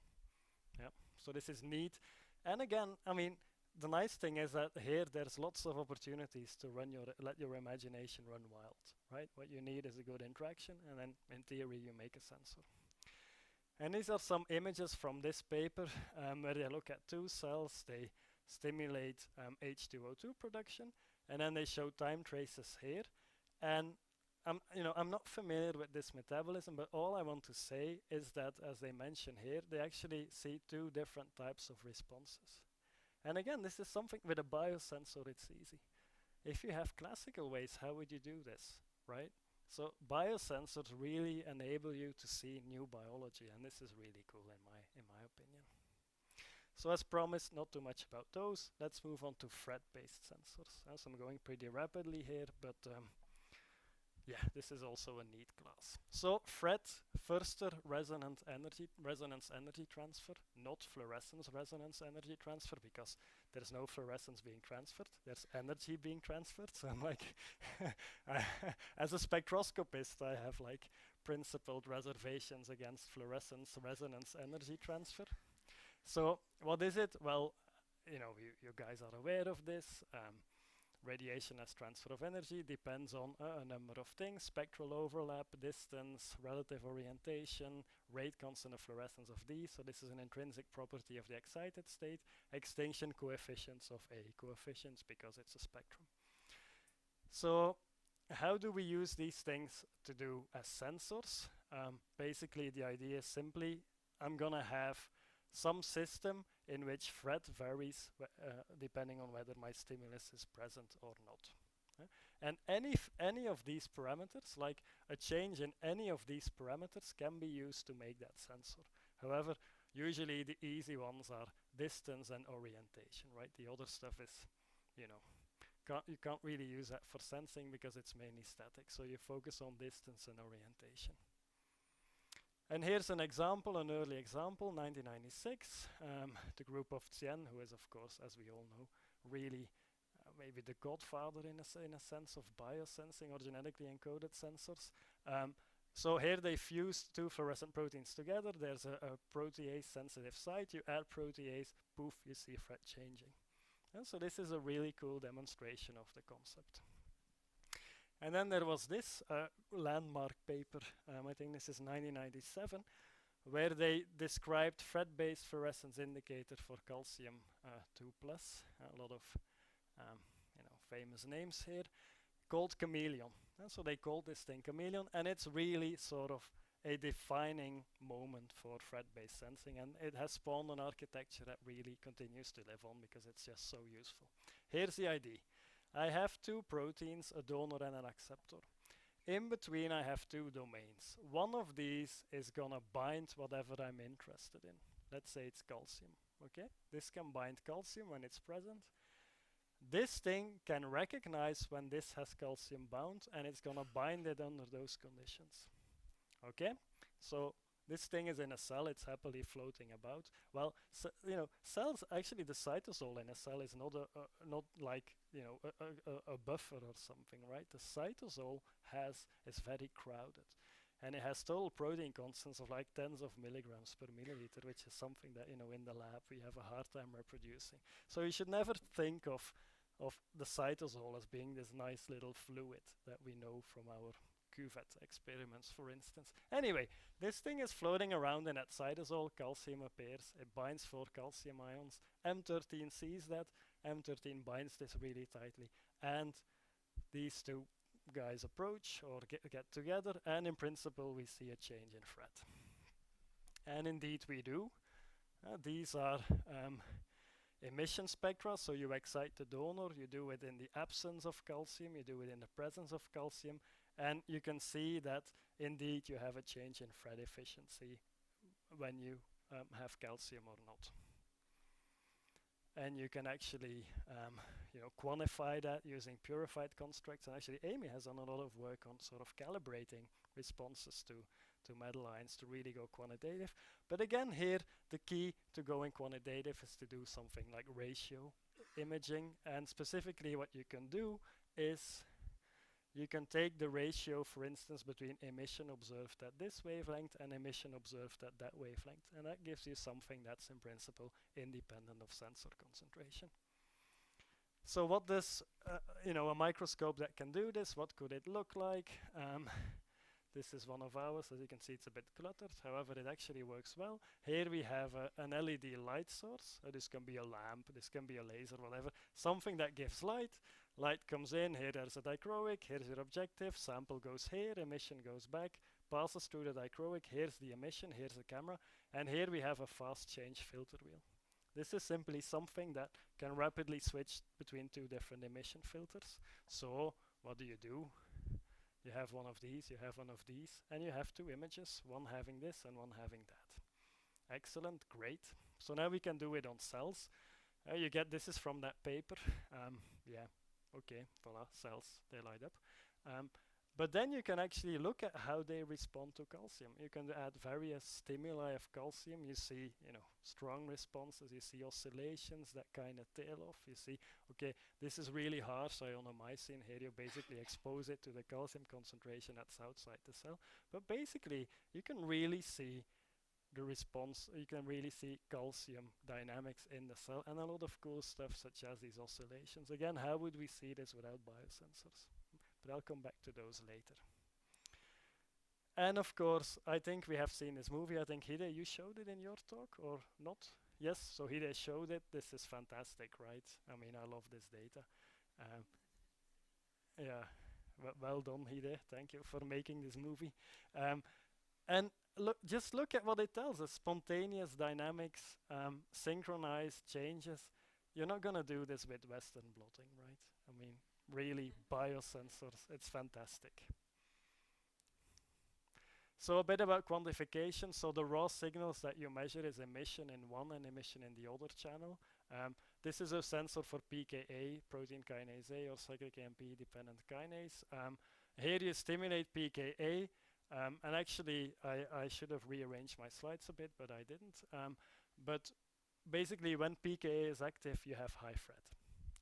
Yeah, so this is neat. And again, I mean, the nice thing is that here there's lots of opportunities to let your imagination run wild, right? What you need is a good interaction, and then in theory you make a sensor. And these are some images from this paper where they look at two cells, they stimulate H2O2 production, and then they show time traces here. And I'm not familiar with this metabolism, but all I want to say is that, as they mention here, they actually see two different types of responses. And again, this is something with a biosensor, it's easy. If you have classical ways, how would you do this, right? So biosensors really enable you to see new biology, and this is really cool in my opinion. So as promised, not too much about those. Let's move on to FRET-based sensors. So I'm going pretty rapidly here, but yeah, this is also a neat class. So FRET, Foerster resonance energy transfer, not fluorescence resonance energy transfer, because there's no fluorescence being transferred, there's energy being transferred. So I'm like, as a spectroscopist, I have like principled reservations against fluorescence resonance energy transfer. So what is it? Well, you guys are aware of this. Radiation as transfer of energy depends on a number of things: spectral overlap, distance, relative orientation, rate constant of fluorescence of D. So this is an intrinsic property of the excited state. Extinction coefficients of A, coefficients because it's a spectrum. So how do we use these things to do as sensors? Basically, the idea is simply, I'm going to have some system in which FRET varies depending on whether my stimulus is present or not. And any of these parameters, like a change in any of these parameters, can be used to make that sensor. However, usually the easy ones are distance and orientation, right? The other stuff is, you can't really use that for sensing because it's mainly static. So you focus on distance and orientation. And here's an example, an early example, 1996. The group of Tien, who is, of course, as we all know, really maybe the godfather in a sense of biosensing or genetically encoded sensors. So here they fused two fluorescent proteins together. There's a protease-sensitive site. You add protease, poof, you see FRET changing. And so this is a really cool demonstration of the concept. And then there was this landmark paper, I think this is 1997, where they described FRET-based fluorescence indicator for calcium 2+. A lot of famous names here, called chameleon. So they called this thing chameleon, and it's really sort of a defining moment for thread-based sensing, and it has spawned an architecture that really continues to live on because it's just so useful. Here's the idea. I have two proteins, a donor and an acceptor. In between I have two domains. One of these is gonna bind whatever I'm interested in. Let's say it's calcium, okay? This can bind calcium when it's present. This thing can recognize when this has calcium bound, and it's gonna bind it under those conditions. Okay, so this thing is in a cell, it's happily floating about. Well, so, you know, cells, actually the cytosol in a cell is not not like, you know, a buffer or something, right? The cytosol is very crowded, and it has total protein constants of like tens of milligrams per milliliter, which is something that, you know, in the lab we have a hard time reproducing. So you should never think of the cytosol as being this nice little fluid that we know from our cuvette experiments, for instance. Anyway, this thing is floating around in that cytosol, calcium appears, it binds 4 calcium ions, M13 sees that, M13 binds this really tightly, and these two guys approach or get together, and in principle we see a change in thread. And indeed we do. These are emission spectra, so you excite the donor, you do it in the absence of calcium, you do it in the presence of calcium, and you can see that indeed you have a change in thread efficiency when you have calcium or not. And you can actually you know, quantify that using purified constructs, and actually Amy has done a lot of work on sort of calibrating responses to metal ions to really go quantitative. But again, here the key to going quantitative is to do something like ratio imaging, and specifically what you can do is you can take the ratio, for instance, between emission observed at this wavelength and emission observed at that wavelength, and that gives you something that's in principle independent of sensor concentration. So what does you know, a microscope that can do this, what could it look like? This is one of ours. As you can see, it's a bit cluttered. However, it actually works well. Here we have an LED light source. This can be a lamp, this can be a laser, whatever. Something that gives light. Light comes in, here there's a dichroic, here's your objective, sample goes here, emission goes back, passes through the dichroic, here's the emission, here's the camera, and here we have a fast change filter wheel. This is simply something that can rapidly switch between two different emission filters. So what do? You have one of these, you have one of these, and you have two images, one having this and one having that. Excellent, great. So now we can do it on cells. You get, this is from that paper. Yeah, okay, voila, cells, they light up. But then you can actually look at how they respond to calcium. You can add various stimuli of calcium. You see, you know, strong responses. You see oscillations that kind of tail off. You see, okay, this is really harsh ionomycin. Here you basically expose it to the calcium concentration that's outside the cell. But basically, you can really see the response. You can really see calcium dynamics in the cell, and a lot of cool stuff such as these oscillations. Again, how would we see this without biosensors? But I'll come back to those later. And of course, I think we have seen this movie. I think Hide, you showed it in your talk or not? Yes, so Hide showed it. This is fantastic, right? I mean, I love this data. Yeah, well done, Hide. Thank you for making this movie. And just look at what it tells us. Spontaneous dynamics, synchronized changes. You're not going to do this with Western blotting, right? I mean, really, biosensors, it's fantastic. So a bit about quantification. So the raw signals that you measure is emission in one and emission in the other channel. This is a sensor for pKa, protein kinase A, or cyclic AMP dependent kinase. Here you stimulate pKa, and actually I should have rearranged my slides a bit, but I didn't. But basically when pKa is active, you have high thread.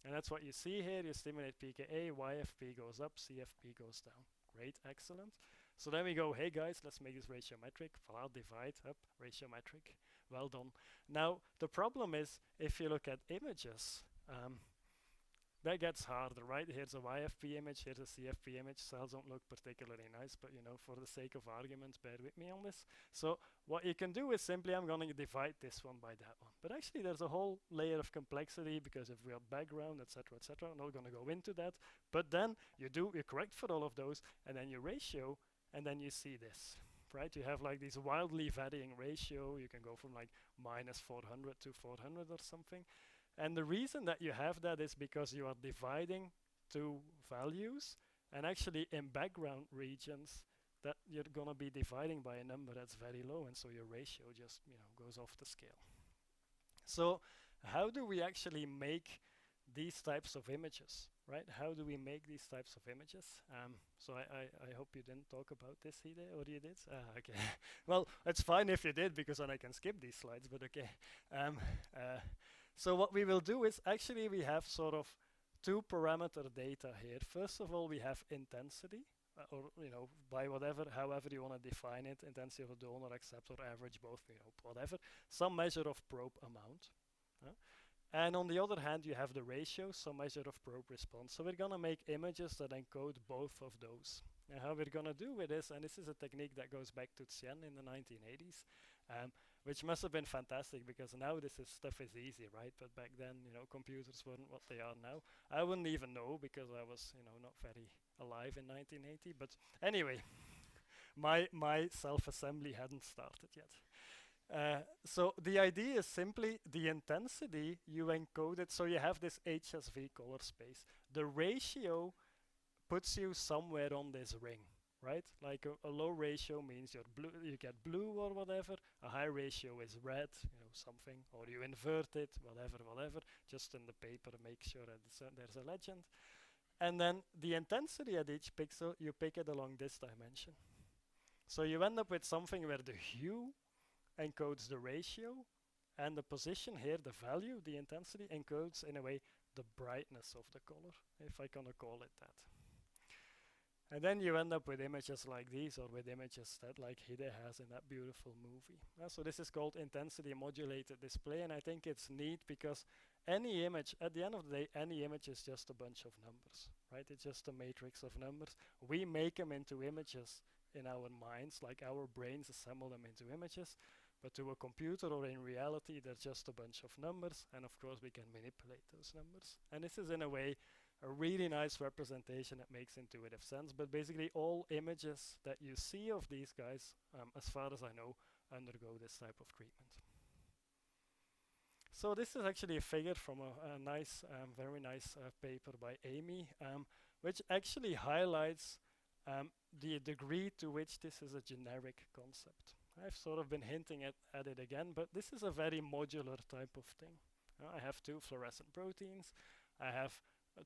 And that's what you see here. You stimulate pKa, YFP goes up, CFP goes down. Great, excellent. So then we go, hey guys, let's make this ratiometric. Voila, divide up, ratiometric. Well done. Now, the problem is, if you look at images, that gets harder, right? Here's a YFP image, here's a CFP image. Cells don't look particularly nice, but you know, for the sake of argument, bear with me on this. So what you can do is simply, I'm going to divide this one by that one. But actually, there's a whole layer of complexity because if we have background, etc., etc., I'm not going to go into that. But then you correct for all of those, and then you ratio, and then you see this, right? You have like these wildly varying ratio. You can go from like minus 400 to 400 or something. And the reason that you have that is because you are dividing two values, and actually in background regions that you're gonna be dividing by a number that's very low, and so your ratio just, you know, goes off the scale. So how do we actually make these types of images, right? How do we make these types of images? So I hope you didn't talk about this, Hide, or you did? Okay. Well, it's fine if you did, because then I can skip these slides, but okay. So what we will do is, actually we have sort of two parameter data here. First of all, we have intensity, or you know, by however you want to define it, intensity of a donor, acceptor, average, both, you know, whatever, some measure of probe amount. And on the other hand, you have the ratio, some measure of probe response. So we're gonna make images that encode both of those. And how we're gonna do with this, and this is a technique that goes back to Tsien in the 1980s, which must have been fantastic, because now stuff is easy, right? But back then, you know, computers weren't what they are now. I wouldn't even know, because I was, you know, not very alive in 1980. But anyway, my self-assembly hadn't started yet. So the idea is simply the intensity you encode it, so you have this HSV color space. The ratio puts you somewhere on this ring, right? Like a low ratio means you're blue, you get blue or whatever. A high ratio is red, you know, something, or you invert it, whatever. Just in the paper, make sure that there's a legend. And then the intensity at each pixel, you pick it along this dimension. So you end up with something where the hue encodes the ratio, and the position here, the value, the intensity, encodes in a way the brightness of the color, if I gonna call it that. And then you end up with images like these, or with images that like Hide has in that beautiful movie. So this is called intensity modulated display, and I think it's neat because any image, at the end of the day, any image is just a bunch of numbers, right? It's just a matrix of numbers. We make them into images in our minds, like our brains assemble them into images. But to a computer, or in reality, they're just a bunch of numbers, and of course we can manipulate those numbers. And this is in a way a really nice representation that makes intuitive sense. But basically all images that you see of these guys, as far as I know, undergo this type of treatment. So this is actually a figure from a nice, very nice paper by Amy, which actually highlights the degree to which this is a generic concept. I've sort of been hinting at it again, but this is a very modular type of thing. I have two fluorescent proteins. I have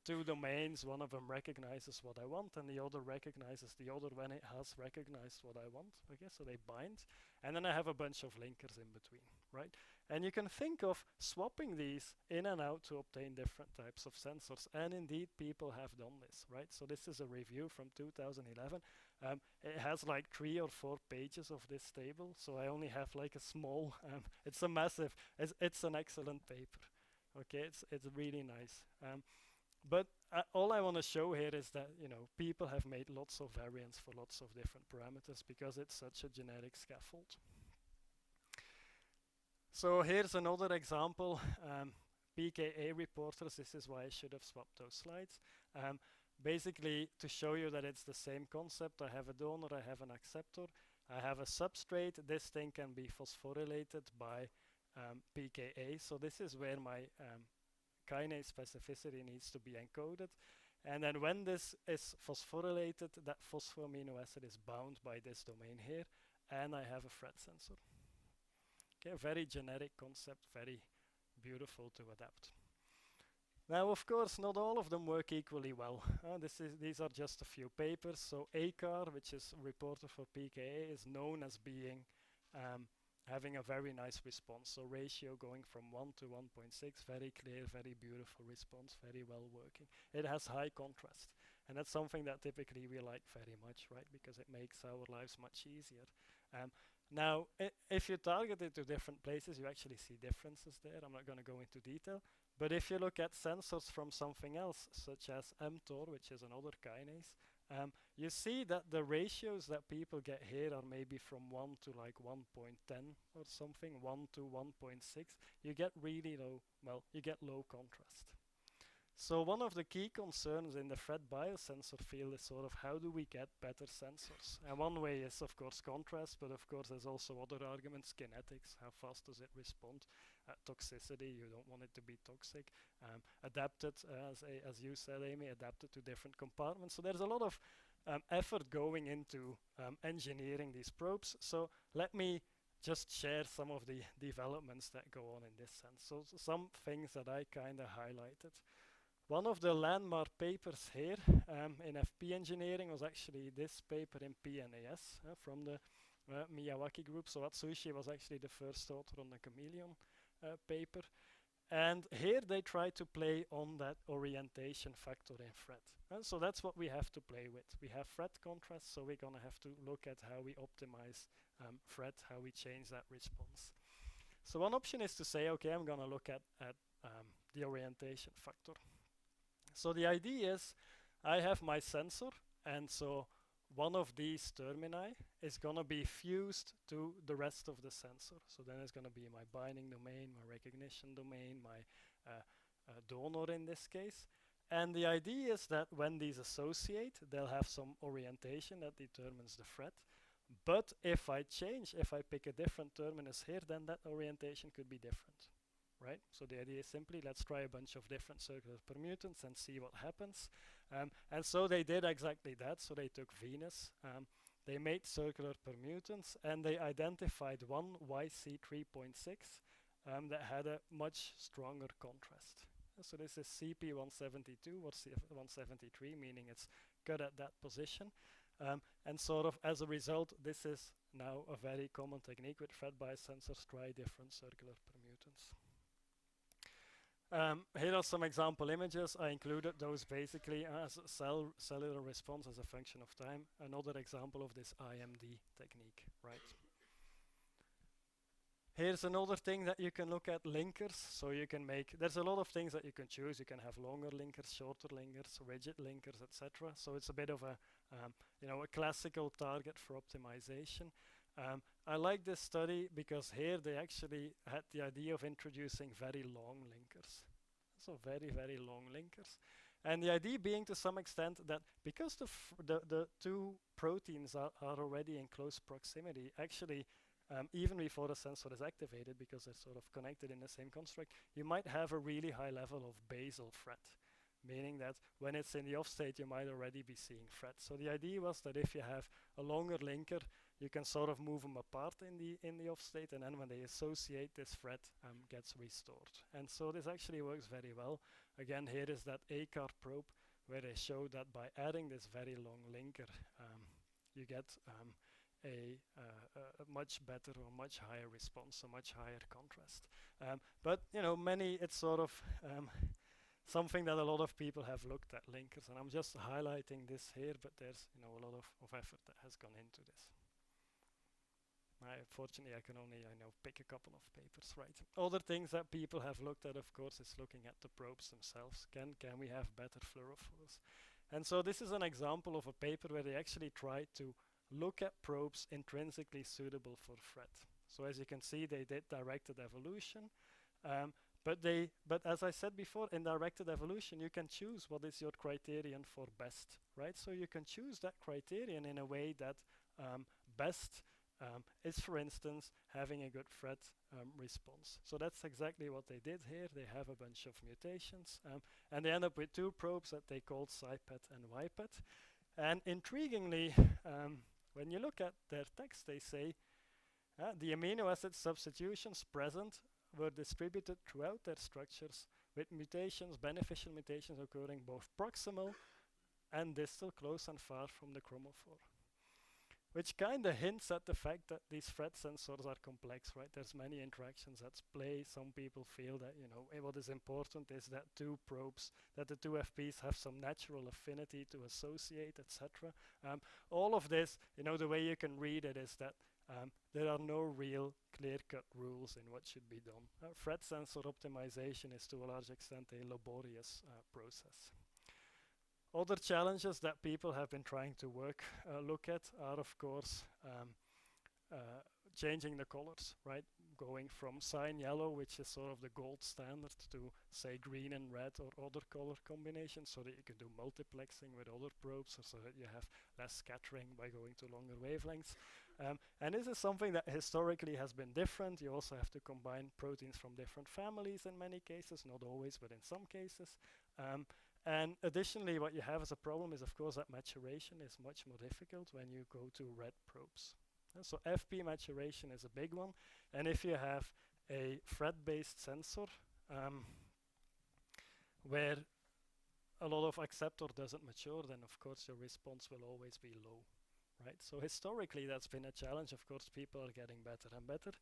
two domains. One of them recognizes what I want, and the other recognizes the other when it has recognized what I want. Okay, so they bind. And then I have a bunch of linkers in between, right? And you can think of swapping these in and out to obtain different types of sensors. And indeed, people have done this, right? So this is a review from 2011. It has like 3 or 4 pages of this table. So I only have like a small, it's a massive, it's an excellent paper. Okay, it's really nice. But all I want to show here is that, you know, people have made lots of variants for lots of different parameters because it's such a genetic scaffold. So here's another example. pKa reporters, this is why I should have swapped those slides. Basically, to show you that it's the same concept, I have a donor, I have an acceptor, I have a substrate. This thing can be phosphorylated by pKa. So this is where my kinase specificity needs to be encoded. And then when this is phosphorylated, that phosphoamino acid is bound by this domain here, and I have a Fred sensor. Okay, very generic concept, very beautiful to adapt. Now, of course, not all of them work equally well. These are just a few papers. So ACAR, which is a reporter for pKa, is known as being having a very nice response. So ratio going from 1 to 1.6, very clear, very beautiful response, very well working. It has high contrast. And that's something that typically we like very much, right? Because it makes our lives much easier. Now, if you target it to different places, you actually see differences there. I'm not going to go into detail. But if you look at sensors from something else, such as mTOR, which is another kinase, you see that the ratios that people get here are maybe from 1 to like 1.10 or something, 1 to 1.6. You get really low, well, you get low contrast. So one of the key concerns in the threat biosensor field is sort of how do we get better sensors? And one way is of course contrast, but of course there's also other arguments, kinetics, how fast does it respond, toxicity, you don't want it to be toxic, adapted, as you said Amy, adapted to different compartments. So there's a lot of effort going into engineering these probes. So let me just share some of the developments that go on in this sense. So some things that I kind of highlighted. One of the landmark papers here in FP engineering was actually this paper in PNAS from the Miyawaki group. So Atsushi was actually the first author on the chameleon paper. And here they try to play on that orientation factor in threat. So that's what we have to play with. We have threat contrast, so we're going to have to look at how we optimize threat, how we change that response. So one option is to say, okay, I'm going to look at the orientation factor. So the idea is I have my sensor, and so one of these termini is going to be fused to the rest of the sensor. So then it's going to be my binding domain, my recognition domain, my donor in this case. And the idea is that when these associate, they'll have some orientation that determines the threat. But if I change, if I pick a different terminus here, then that orientation could be different. Right? So the idea is simply let's try a bunch of different circular permutants and see what happens. And so they did exactly that. So they took Venus, they made circular permutants, and they identified one YC3.6 that had a much stronger contrast. So this is CP172 or C173, meaning it's cut at that position. And sort of as a result, this is now a very common technique with threat biosensors, try different circular permutants. Here are some example images. I included those basically as cellular response as a function of time. Another example of this IMD technique, right? Here's another thing that you can look at, linkers. So you can make, there's a lot of things that you can choose. You can have longer linkers, shorter linkers, rigid linkers, etc. So it's a bit of a, a classical target for optimization. I like this study because here they actually had the idea of introducing very long linkers. So very, very long linkers. And the idea being to some extent that because the two proteins are already in close proximity, actually, even before the sensor is activated, because they're sort of connected in the same construct, you might have a really high level of basal threat. Meaning that when it's in the off state, you might already be seeing threat. So the idea was that if you have a longer linker, you can sort of move them apart in the off state, and then when they associate, this threat gets restored. And so this actually works very well. Again, here is that ACAR probe where they show that by adding this very long linker, you get a much better or much higher response, a much higher contrast. But it's sort of something that a lot of people have looked at, linkers, and I'm just highlighting this here, but there's a lot of effort that has gone into this. Unfortunately, I can only pick a couple of papers, right? Other things that people have looked at, of course, is looking at the probes themselves. Can we have better fluorophores? And so this is an example of a paper where they actually tried to look at probes intrinsically suitable for threat. So as you can see, they did directed evolution. But as I said before, in directed evolution, you can choose what is your criterion for best, right? So you can choose that criterion in a way that best is, for instance, having a good threat response. So that's exactly what they did here. They have a bunch of mutations, and they end up with two probes that they called SciPet and YPet. And intriguingly, when you look at their text, they say the amino acid substitutions present were distributed throughout their structures with mutations, beneficial mutations occurring both proximal and distal, close and far from the chromophore. Which kind of hints at the fact that these threat sensors are complex, right? There's many interactions at play. Some people feel that, what is important is that two probes, that the two FPs have some natural affinity to associate, etc. All of this, the way you can read it is that there are no real clear-cut rules in what should be done. Threat sensor optimization is to a large extent a laborious process. Other challenges that people have been trying to look at are, of course, changing the colors, right? Going from cyan yellow, which is sort of the gold standard, to say green and red or other color combinations, so that you can do multiplexing with other probes, or so that you have less scattering by going to longer wavelengths. And this is something that historically has been different. You also have to combine proteins from different families in many cases, not always, but in some cases. And additionally, what you have as a problem is, of course, that maturation is much more difficult when you go to red probes. So FP maturation is a big one, and if you have a thread-based sensor where a lot of acceptor doesn't mature, then of course your response will always be low, right? So historically that's been a challenge. Of course, people are getting better and better.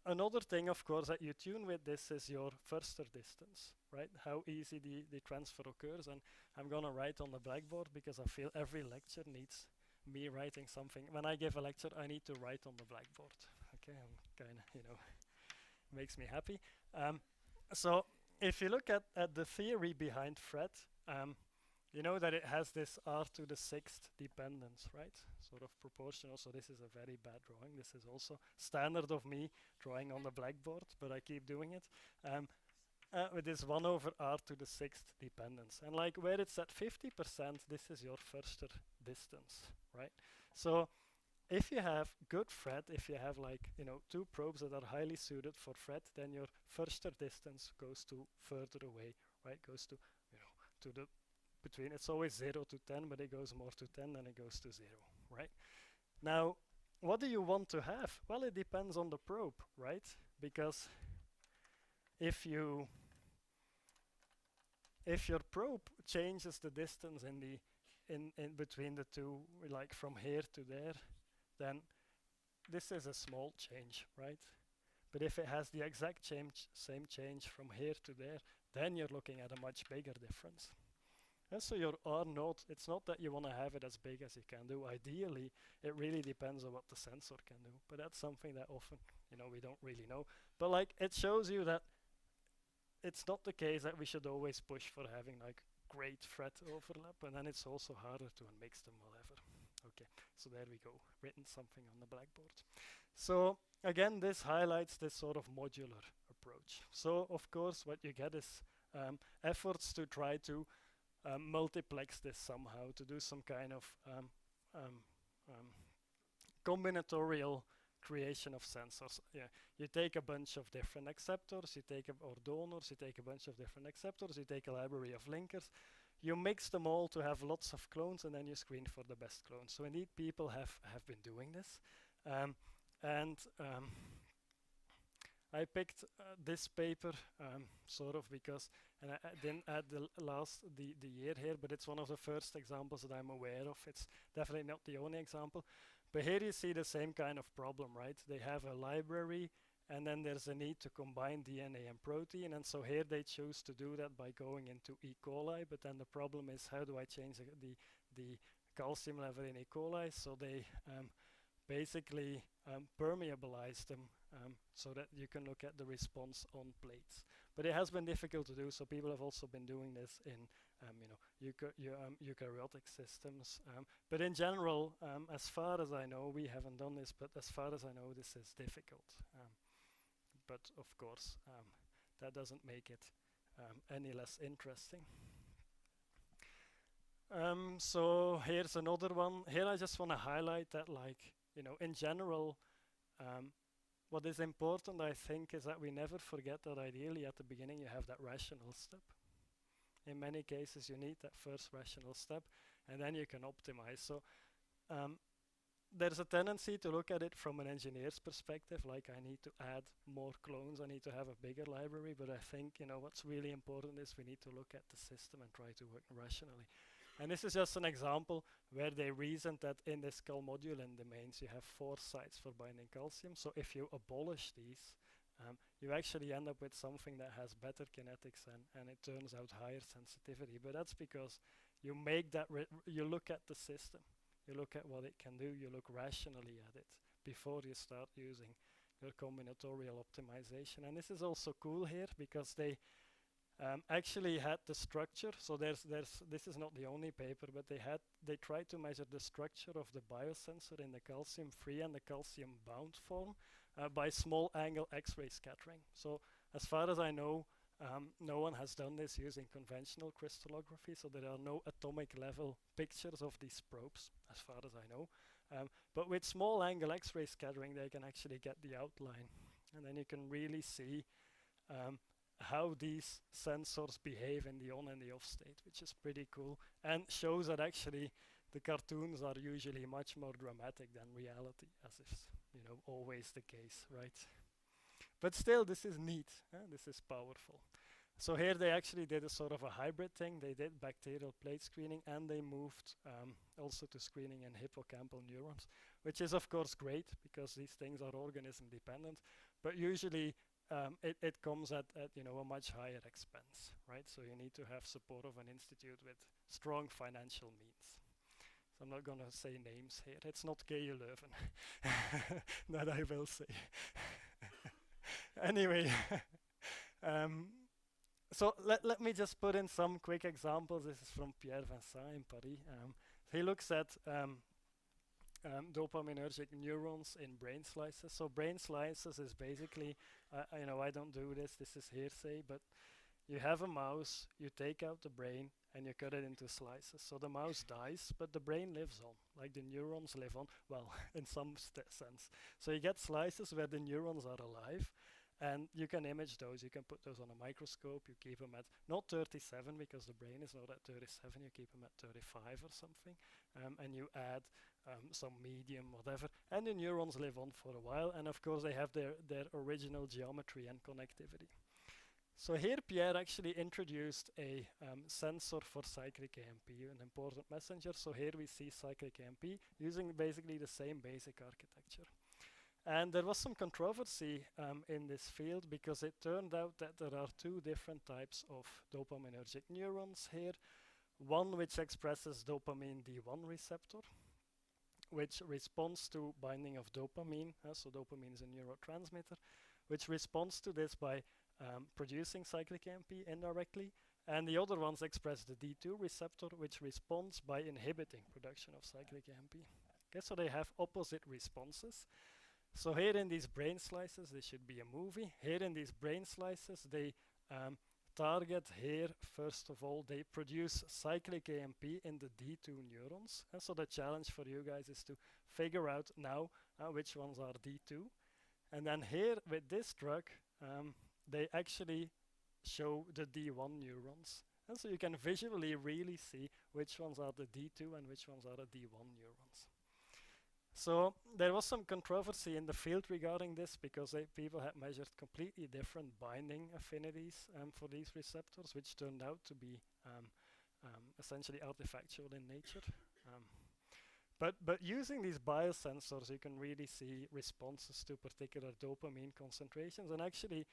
Another thing, of course, that you tune with this is your Forster distance, right? How easy the transfer occurs, and I'm gonna write on the blackboard because I feel every lecture needs me writing something. When I give a lecture, I need to write on the blackboard. Okay, I'm kind of, makes me happy. So if you look at the theory behind thread, you know that it has this r to the 6th dependence, right? Sort of proportional. So this is a very bad drawing. This is also standard of me drawing on the blackboard, but I keep doing it. With this 1 over r to the 6th dependence. And like where it's at 50%, this is your Forster distance, right? So if you have good thread, if you have like, two probes that are highly suited for thread, then your Forster distance goes to further away, right? Goes to, to the between, it's always 0 to 10, but it goes more to 10 than it goes to 0, right? Now, what do you want to have? Well, it depends on the probe, right? Because if your probe changes the distance in between the two, like from here to there, then this is a small change, right? But if it has the exact same change from here to there, then you're looking at a much bigger difference. And so your R node, it's not that you want to have it as big as you can do. Ideally, it really depends on what the sensor can do. But that's something that often, we don't really know. But like, it shows you that it's not the case that we should always push for having like great thread overlap, and then it's also harder to unmix them, whatever. Okay, so there we go, written something on the blackboard. So again, this highlights this sort of modular approach. So of course, what you get is efforts to try to multiplex this somehow, to do some kind of combinatorial creation of sensors. Yeah, you take a bunch of different acceptors, or donors, you take a bunch of different acceptors, you take a library of linkers, you mix them all to have lots of clones, and then you screen for the best clones. So indeed, people have been doing this. I picked this paper sort of because, and I didn't add the year here, but it's one of the first examples that I'm aware of. It's definitely not the only example. But here you see the same kind of problem, right? They have a library, and then there's a need to combine DNA and protein, and so here they choose to do that by going into E. coli, but then the problem is, how do I change the calcium level in E. coli? So they basically permeabilize them so that you can look at the response on plates. But it has been difficult to do, so people have also been doing this in eukaryotic systems. But in general, as far as I know, we haven't done this, but as far as I know, this is difficult. But of course, that doesn't make it any less interesting. So here's another one. Here I just want to highlight that, like, in general, what is important, I think, is that we never forget that ideally at the beginning you have that rational step. In many cases you need that first rational step, and then you can optimize. So there's a tendency to look at it from an engineer's perspective, like I need to add more clones, I need to have a bigger library, but I think what's really important is we need to look at the system and try to work rationally. And this is just an example where they reasoned that in the skull modulin domains you have 4 sites for binding calcium. So if you abolish these, you actually end up with something that has better kinetics and it turns out higher sensitivity. But that's because you make that, you look at the system. You look at what it can do, you look rationally at it before you start using your combinatorial optimization. And this is also cool here because they actually had the structure. So this is not the only paper, but they tried to measure the structure of the biosensor in the calcium-free and the calcium-bound form by small angle X-ray scattering. So as far as I know, no one has done this using conventional crystallography, so there are no atomic level pictures of these probes, as far as I know. But with small angle X-ray scattering, they can actually get the outline. And then you can really see how these sensors behave in the on and the off state, which is pretty cool, and shows that actually the cartoons are usually much more dramatic than reality, as is, always the case, right? But still, this is neat. This is powerful. So here they actually did a sort of a hybrid thing. They did bacterial plate screening, and they moved also to screening in hippocampal neurons, which is of course great because these things are organism dependent. But usually it comes at a much higher expense, right? So you need to have support of an institute with strong financial means. So I'm not going to say names here. It's not KU Leuven. That I will say. Anyway, so let me just put in some quick examples. This is from Pierre Vincent in Paris. He looks at dopaminergic neurons in brain slices. So brain slices is basically, I don't do this is hearsay, but you have a mouse, you take out the brain, and you cut it into slices. So the mouse dies, but the brain lives on, like the neurons live on, well, in some sense. So you get slices where the neurons are alive, and you can image those. You can put those on a microscope. You keep them at not 37 because the brain is not at 37. You keep them at 35 or something, and you add some medium, whatever, and the neurons live on for a while. And of course, they have their original geometry and connectivity. So here, Pierre actually introduced a sensor for cyclic AMP, an important messenger. So here we see cyclic AMP using basically the same basic architecture. And there was some controversy in this field because it turned out that there are two different types of dopaminergic neurons here. One which expresses dopamine D1 receptor, which responds to binding of dopamine. So dopamine is a neurotransmitter, which responds to this by producing cyclic AMP indirectly. And the other ones express the D2 receptor, which responds by inhibiting production of cyclic AMP. Okay, so they have opposite responses. So here in these brain slices, this should be a movie. Here in these brain slices, they target here, first of all, they produce cyclic AMP in the D2 neurons. And so the challenge for you guys is to figure out now which ones are D2. And then here with this drug, they actually show the D1 neurons. And so you can visually really see which ones are the D2 and which ones are the D1 neurons. So there was some controversy in the field regarding this because people had measured completely different binding affinities for these receptors, which turned out to be essentially artifactual in nature. But using these biosensors, you can really see responses to particular dopamine concentrations, and actually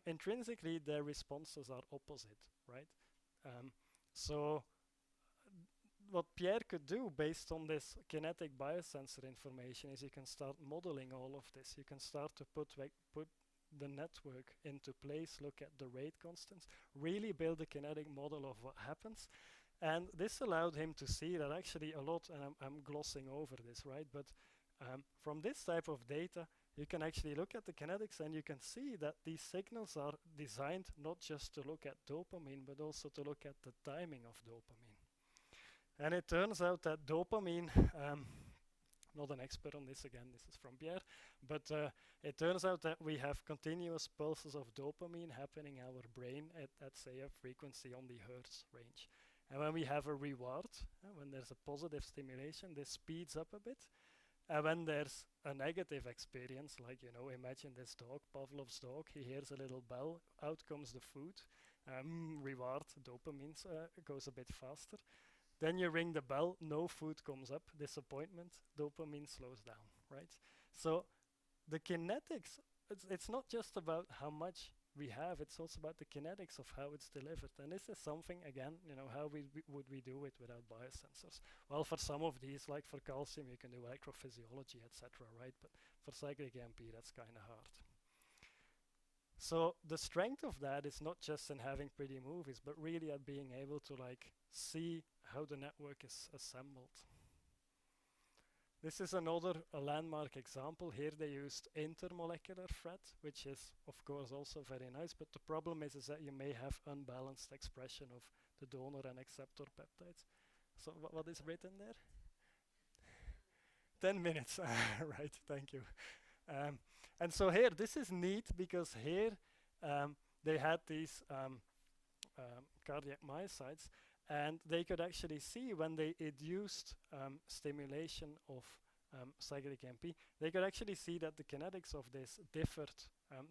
intrinsically their responses are opposite, right? So what Pierre could do based on this kinetic biosensor information is you can start modeling all of this. You can start to put the network into place, look at the rate constants, really build a kinetic model of what happens. And this allowed him to see that actually a lot, and I'm glossing over this, right? But from this type of data, you can actually look at the kinetics and you can see that these signals are designed not just to look at dopamine, but also to look at the timing of dopamine. And it turns out that dopamine, not an expert on this again, this is from Pierre, but it turns out that we have continuous pulses of dopamine happening in our brain at say a frequency on the Hertz range. And when we have a reward, when there's a positive stimulation, this speeds up a bit. And when there's a negative experience, like, imagine this dog, Pavlov's dog, he hears a little bell, out comes the food, reward, dopamine goes a bit faster. Then you ring the bell, no food comes up, disappointment, dopamine slows down, right? So the kinetics, it's not just about how much we have, it's also about the kinetics of how it's delivered. And this is something, again, how would we do it without biosensors? Well, for some of these, like for calcium, you can do electrophysiology, etc., right? But for cyclic AMP, that's kind of hard. So the strength of that is not just in having pretty movies, but really at being able to like see how the network is assembled. This is another landmark example. Here they used intermolecular thread, which is of course also very nice, but the problem is that you may have unbalanced expression of the donor and acceptor peptides. So what is written there? 10 minutes, right, thank you. And so here, this is neat because here they had these cardiac myocytes, and they could actually see when they induced stimulation of cyclic AMP, they could actually see that the kinetics of this differed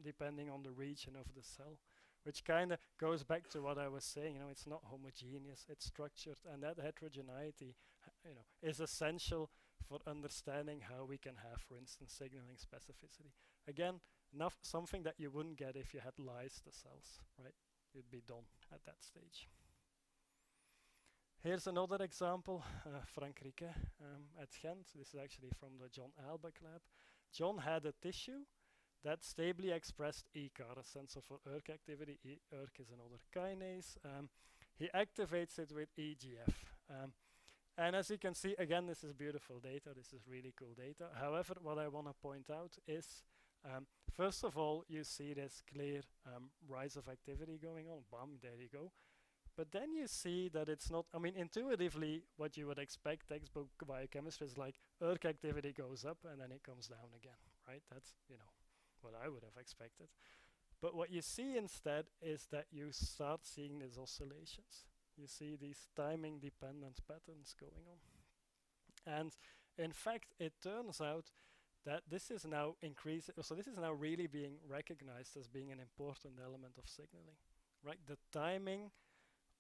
depending on the region of the cell, which kind of goes back to what I was saying. It's not homogeneous, it's structured, and that heterogeneity, is essential for understanding how we can have, for instance, signaling specificity. Again, something that you wouldn't get if you had lysed the cells, right? You'd be done at that stage. Here's another example, Frank Rieke at Ghent. This is actually from the John Albeck lab. John had a tissue that stably expressed ECAR, a sensor for ERK activity. ERK is another kinase. He activates it with EGF. And as you can see, again, this is beautiful data. This is really cool data. However, what I want to point out is, first of all, you see this clear rise of activity going on. Bam, there you go. But then you see that it's not, intuitively, what you would expect, textbook biochemistry is like ERK activity goes up and then it comes down again, right? That's, what I would have expected. But what you see instead is that you start seeing these oscillations. You see these timing dependent patterns going on. And in fact, it turns out that this is now increasing, so this is now really being recognized as being an important element of signaling, right? The timing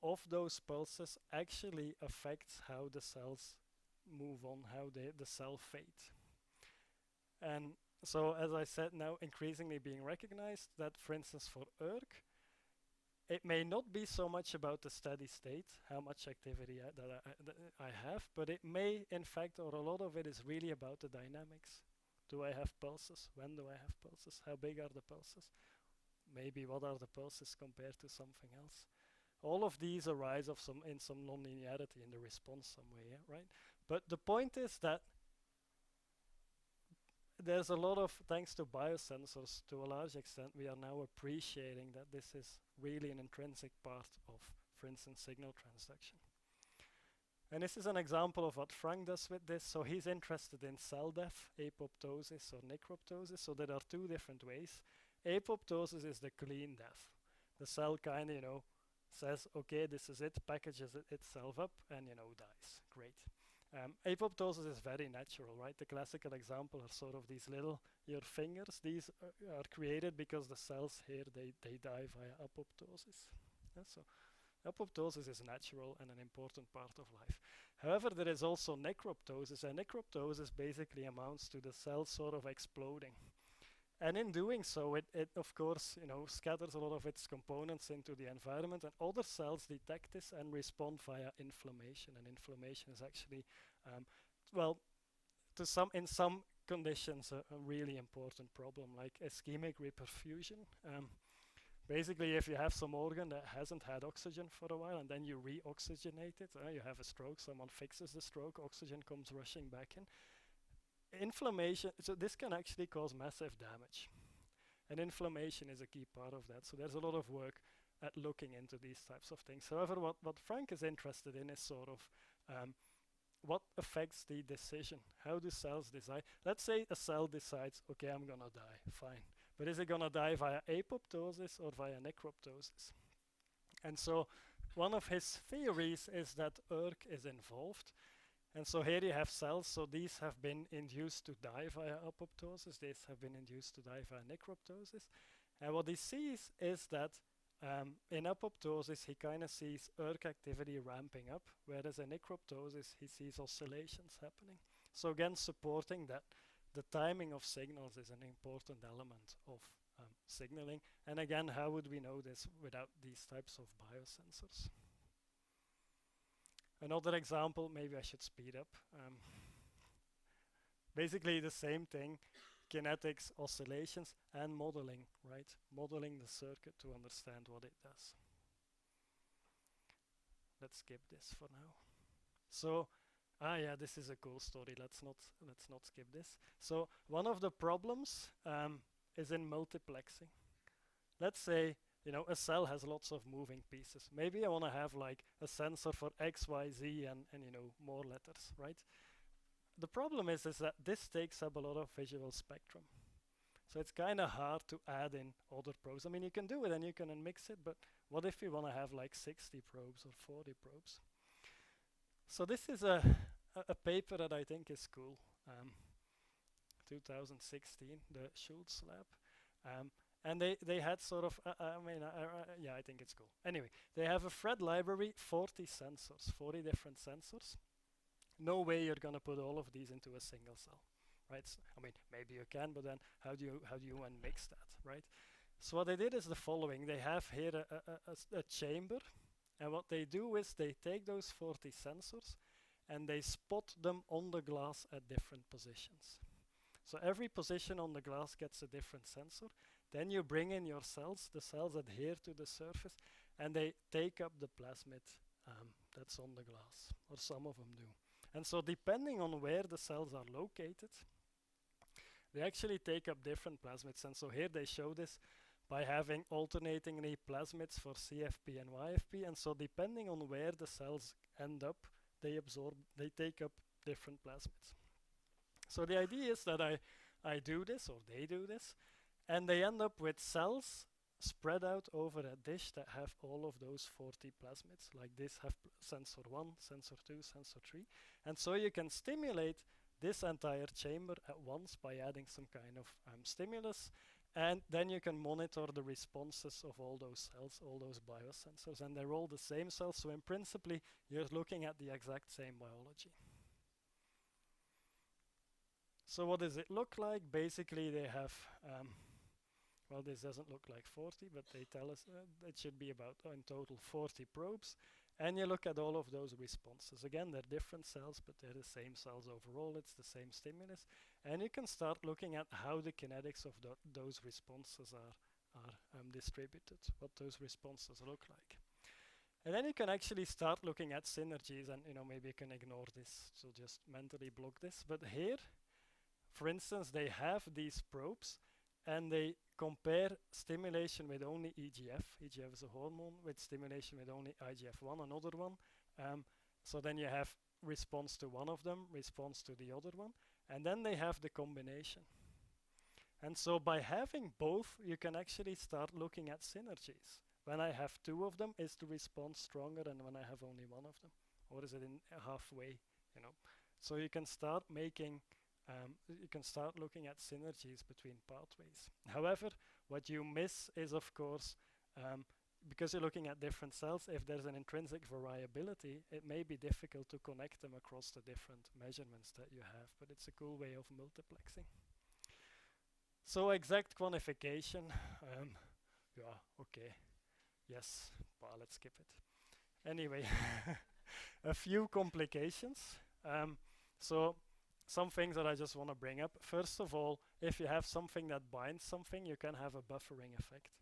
of those pulses actually affects how the cells move on, how the cell fate. And so, as I said, now increasingly being recognized that, for instance, for ERK, it may not be so much about the steady state, how much activity that I have, but it may, in fact, or a lot of it is really about the dynamics. Do I have pulses? When do I have pulses? How big are the pulses? Maybe what are the pulses compared to something else? All of these arise in some non-linearity in the response some way, yeah, right? But the point is that there's a lot of, thanks to biosensors, to a large extent, we are now appreciating that this is really an intrinsic part of, for instance, signal transduction. And this is an example of what Frank does with this. So he's interested in cell death, apoptosis or necroptosis. So there are two different ways. Apoptosis is the clean death. The cell kind of, says, okay, this is it, packages itself up and, dies. Great. Apoptosis is very natural, right? The classical example are sort of these little, your fingers. These are created because the cells here, they die via apoptosis. Yeah, so apoptosis is natural and an important part of life. However, there is also necroptosis, and necroptosis basically amounts to the cell sort of exploding. And in doing so, it of course, scatters a lot of its components into the environment, and other cells detect this and respond via inflammation. And inflammation is actually, in some conditions, a really important problem, like ischemic reperfusion. Basically, if you have some organ that hasn't had oxygen for a while, and then you re-oxygenate it, you have a stroke, someone fixes the stroke, oxygen comes rushing back in. Inflammation, so this can actually cause massive damage. And inflammation is a key part of that. So there's a lot of work at looking into these types of things. However, what Frank is interested in is sort of what affects the decision. How do cells decide? Let's say a cell decides, okay, I'm gonna die, fine. But is it gonna die via apoptosis or via necroptosis? And so one of his theories is that ERK is involved. And so here you have cells, so these have been induced to die via apoptosis, these have been induced to die via necroptosis. And what he sees is that in apoptosis he kind of sees ERK activity ramping up, whereas in necroptosis he sees oscillations happening. So again, supporting that the timing of signals is an important element of signaling. And again, how would we know this without these types of biosensors? Another example, maybe I should speed up. Basically the same thing, kinetics, oscillations, and modeling, right? Modeling the circuit to understand what it does. Let's skip this for now. So, yeah, this is a cool story. Let's not skip this. So one of the problems is in multiplexing. Let's say, you know, a cell has lots of moving pieces. Maybe I want to have like a sensor for X, Y, Z, and you know, more letters, right? The problem is that this takes up a lot of visual spectrum. So it's kind of hard to add in other probes. I mean, you can do it and you can mix it, but what if you want to have like 60 probes or 40 probes? So this is a paper that I think is cool. 2016, the Schultz lab. And they had sort of, yeah, I think it's cool. Anyway, they have a thread library, 40 sensors, 40 different sensors. No way you're gonna put all of these into a single cell, right? So, I mean, maybe you can, but then how do you mix that, right? So what they did is the following. They have here a chamber, and what they do is they take those 40 sensors and they spot them on the glass at different positions. So every position on the glass gets a different sensor. Then you bring in your cells, the cells adhere to the surface, and they take up the plasmid that's on the glass, or some of them do. And so depending on where the cells are located, they actually take up different plasmids. And so here they show this by having alternatingly plasmids for CFP and YFP. And so depending on where the cells end up, they take up different plasmids. So the idea is that I do this, or they do this, and they end up with cells spread out over a dish that have all of those 40 plasmids. Like this have sensor 1, sensor 2, sensor 3. And so you can stimulate this entire chamber at once by adding some kind of stimulus. And then you can monitor the responses of all those cells, all those biosensors. And they're all the same cells. So in principle, you're looking at the exact same biology. So what does it look like? Basically, they have well, this doesn't look like 40, but they tell us it should be about, in total, 40 probes. And you look at all of those responses. Again, they're different cells, but they're the same cells overall. It's the same stimulus. And you can start looking at how the kinetics of those responses are distributed, what those responses look like. And then you can actually start looking at synergies, and you know, maybe you can ignore this, so just mentally block this. But here, for instance, they have these probes, and they compare stimulation with only EGF. EGF is a hormone, with stimulation with only IGF-1, another one. So then you have response to one of them, response to the other one, and then they have the combination. And so by having both, you can actually start looking at synergies. When I have two of them, is the response stronger than when I have only one of them? Or is it in halfway, you know? So you can start making you can start looking at synergies between pathways. However, what you miss is, of course, because you're looking at different cells, if there's an intrinsic variability, it may be difficult to connect them across the different measurements that you have, but it's a cool way of multiplexing. So exact quantification, yeah, okay, yes, well, let's skip it. Anyway, a few complications. So some things that I just want to bring up. First of all, if you have something that binds something, you can have a buffering effect,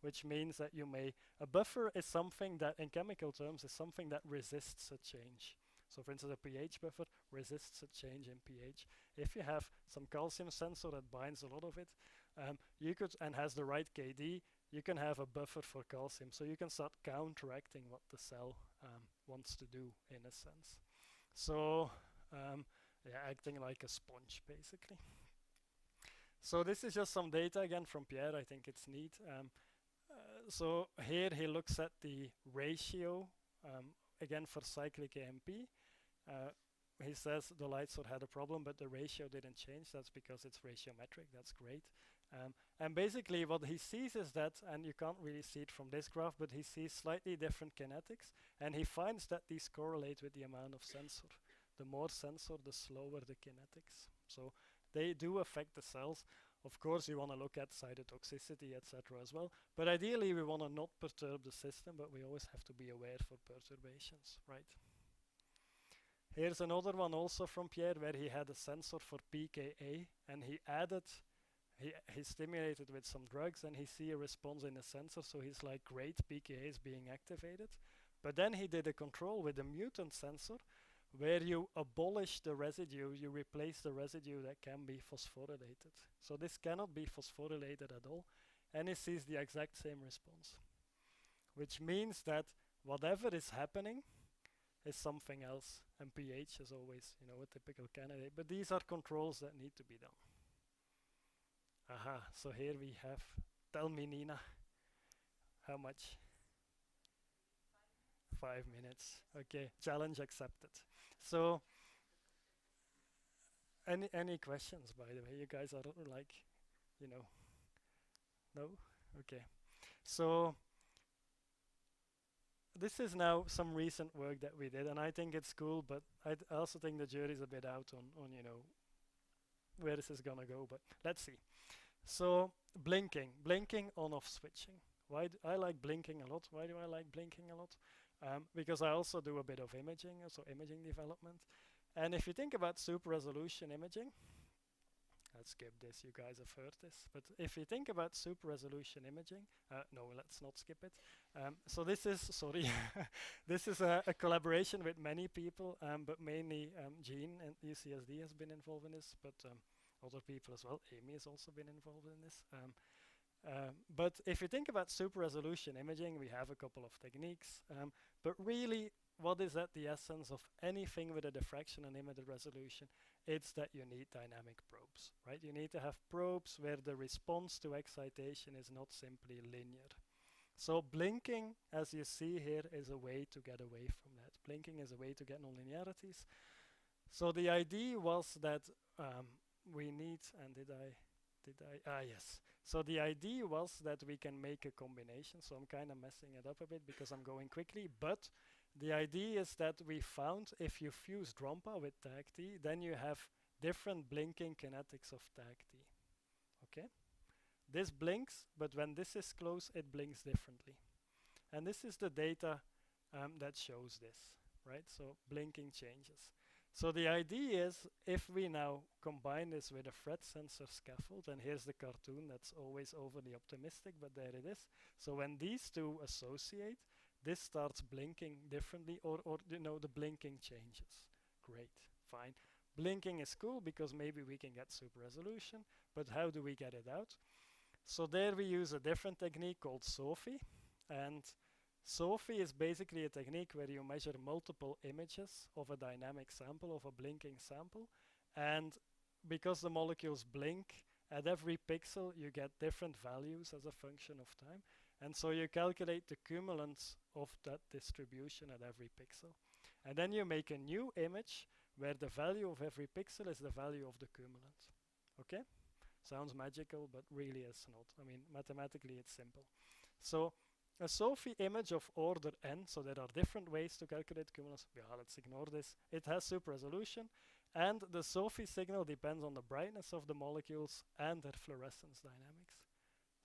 which means that a buffer is something that, in chemical terms, is something that resists a change. So for instance, a pH buffer resists a change in pH. If you have some calcium sensor that binds a lot of it, you could, and has the right KD, you can have a buffer for calcium. So you can start counteracting what the cell wants to do, in a sense. So, yeah, acting like a sponge, basically. So this is just some data again from Pierre. I think it's neat. So here he looks at the ratio, again for cyclic AMP. He says the light source had a problem, but the ratio didn't change. That's because it's ratiometric. That's great. And basically what he sees is that, and you can't really see it from this graph, but he sees slightly different kinetics, and he finds that these correlate with the amount of sensor. The more sensor, the slower the kinetics. So They do affect the cells. Of course, you want to look at cytotoxicity, etc. as well. But ideally, we want to not perturb the system, but we always have to be aware for perturbations, right? Here's another one also from Pierre, where he had a sensor for pKa, and he stimulated with some drugs, and he see a response in the sensor, so he's like, great, pKa is being activated. But then he did a control with a mutant sensor, where you abolish the residue, you replace the residue that can be phosphorylated. So this cannot be phosphorylated at all, and he sees the exact same response. Which means that whatever is happening is something else, and pH is always, a typical candidate. But these are controls that need to be done. Aha, so here we have, tell me Nina, how much? 5 minutes. Okay, challenge accepted. So, any questions, by the way? You guys are like, no? Okay. So, this is now some recent work that we did, and I think it's cool, but I also think the jury's a bit out on where this is gonna go, but let's see. So, blinking on-off switching. Why I like blinking a lot. Why do I like blinking a lot? Because I also do a bit of imaging, so imaging development. And if you think about super resolution imaging, let's skip this, you guys have heard this, but if you think about super resolution imaging, no, let's not skip it. So this is, sorry, this is a collaboration with many people, but mainly Jean and UCSD has been involved in this, but other people as well. Amy has also been involved in this. But if you think about super resolution imaging, we have a couple of techniques, but really what is at the essence of anything with a diffraction and image resolution? It's that you need dynamic probes, right? You need to have probes where the response to excitation is not simply linear. So blinking, as you see here, is a way to get away from that. Blinking is a way to get nonlinearities. So the idea was that we need, and yes. So the idea was that we can make a combination. So I'm kind of messing it up a bit because I'm going quickly, but the idea is that we found if you fuse DROMPA with TAG-T, then you have different blinking kinetics of TAG-T. Okay? This blinks, but when this is close, it blinks differently. And this is the data that shows this, right? So blinking changes. So the idea is, if we now combine this with a FRET sensor scaffold, and here's the cartoon that's always overly optimistic, but there it is. So when these two associate, this starts blinking differently, or the blinking changes. Great, fine. Blinking is cool because maybe we can get super resolution, but how do we get it out? So there we use a different technique called SOFI, and SOFI is basically a technique where you measure multiple images of a dynamic sample, of a blinking sample, and because the molecules blink, at every pixel you get different values as a function of time, and so you calculate the cumulants of that distribution at every pixel. And then you make a new image where the value of every pixel is the value of the cumulant. Okay? Sounds magical, but really is not. I mean, mathematically it's simple. So a SOFI image of order n, so there are different ways to calculate cumulants. Yeah, let's ignore this. It has super resolution, and the SOFI signal depends on the brightness of the molecules and their fluorescence dynamics.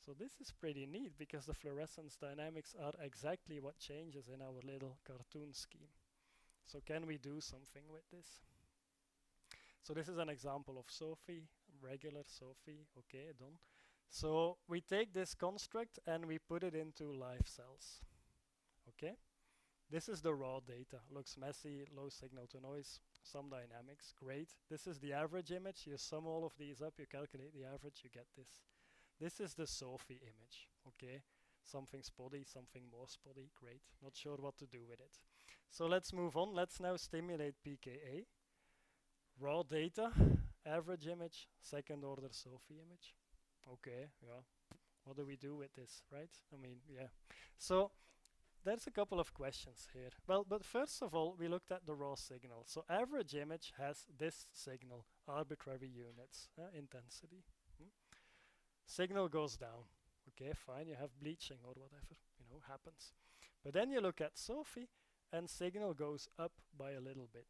So this is pretty neat because the fluorescence dynamics are exactly what changes in our little cartoon scheme. So can we do something with this? So this is an example of SOFI, regular SOFI, okay, done. So we take this construct and we put it into live cells, okay? This is the raw data, looks messy, low signal to noise, some dynamics, great. This is the average image, you sum all of these up, you calculate the average, you get this. This is the SOFI image, okay? Something spotty, something more spotty, great. Not sure what to do with it. So let's move on, let's now stimulate pKa. Raw data, average image, second order SOFI image. Okay, yeah. What do we do with this, right? I mean, yeah. So there's a couple of questions here. Well, but first of all, we looked at the raw signal. So average image has this signal, arbitrary units, intensity. Signal goes down. Okay, fine, you have bleaching or whatever, happens. But then you look at SOFI and signal goes up by a little bit.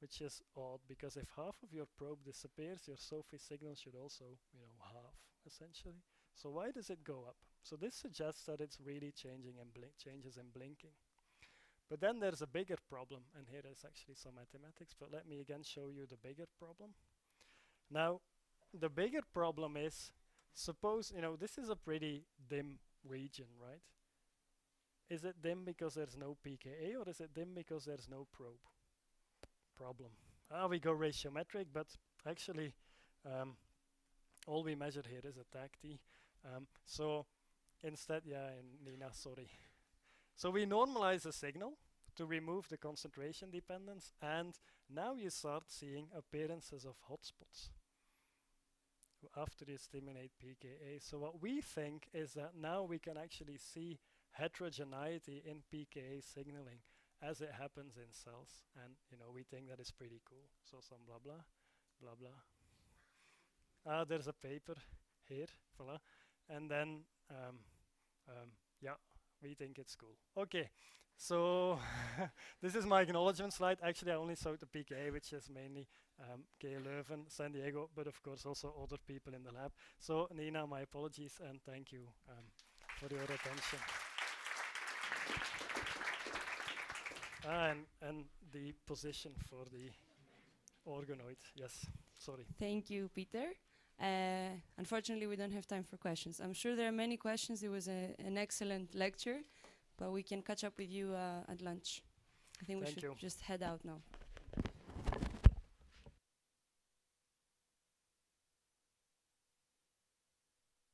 which is odd because if half of your probe disappears, your SOFI signal should also, half essentially. So why does it go up? So this suggests that it's really changing and changes in blinking. But then there's a bigger problem, and here is actually some mathematics, but let me again show you the bigger problem. Now, the bigger problem is, suppose, this is a pretty dim region, right? Is it dim because there's no pKa, or is it dim because there's no probe? Problem. We go ratiometric, but actually all we measure here is a tag T. So instead, Nina, sorry. So we normalize the signal to remove the concentration dependence, and now you start seeing appearances of hotspots after you stimulate pKa. So what we think is that now we can actually see heterogeneity in pKa signaling as it happens in cells, and we think that is pretty cool. So some blah blah blah blah. There's a paper here, voila, and then we think it's cool. Okay, so this is my acknowledgement slide. Actually, I only showed the pKa, which is mainly Leuven, San Diego, but of course also other people in the lab. So Nina, my apologies, and thank you for your attention. And the position for the organoid, yes, sorry. Thank you, Peter. Unfortunately, we don't have time for questions. I'm sure there are many questions. It was an excellent lecture, but we can catch up with you at lunch. I think we should just head out now.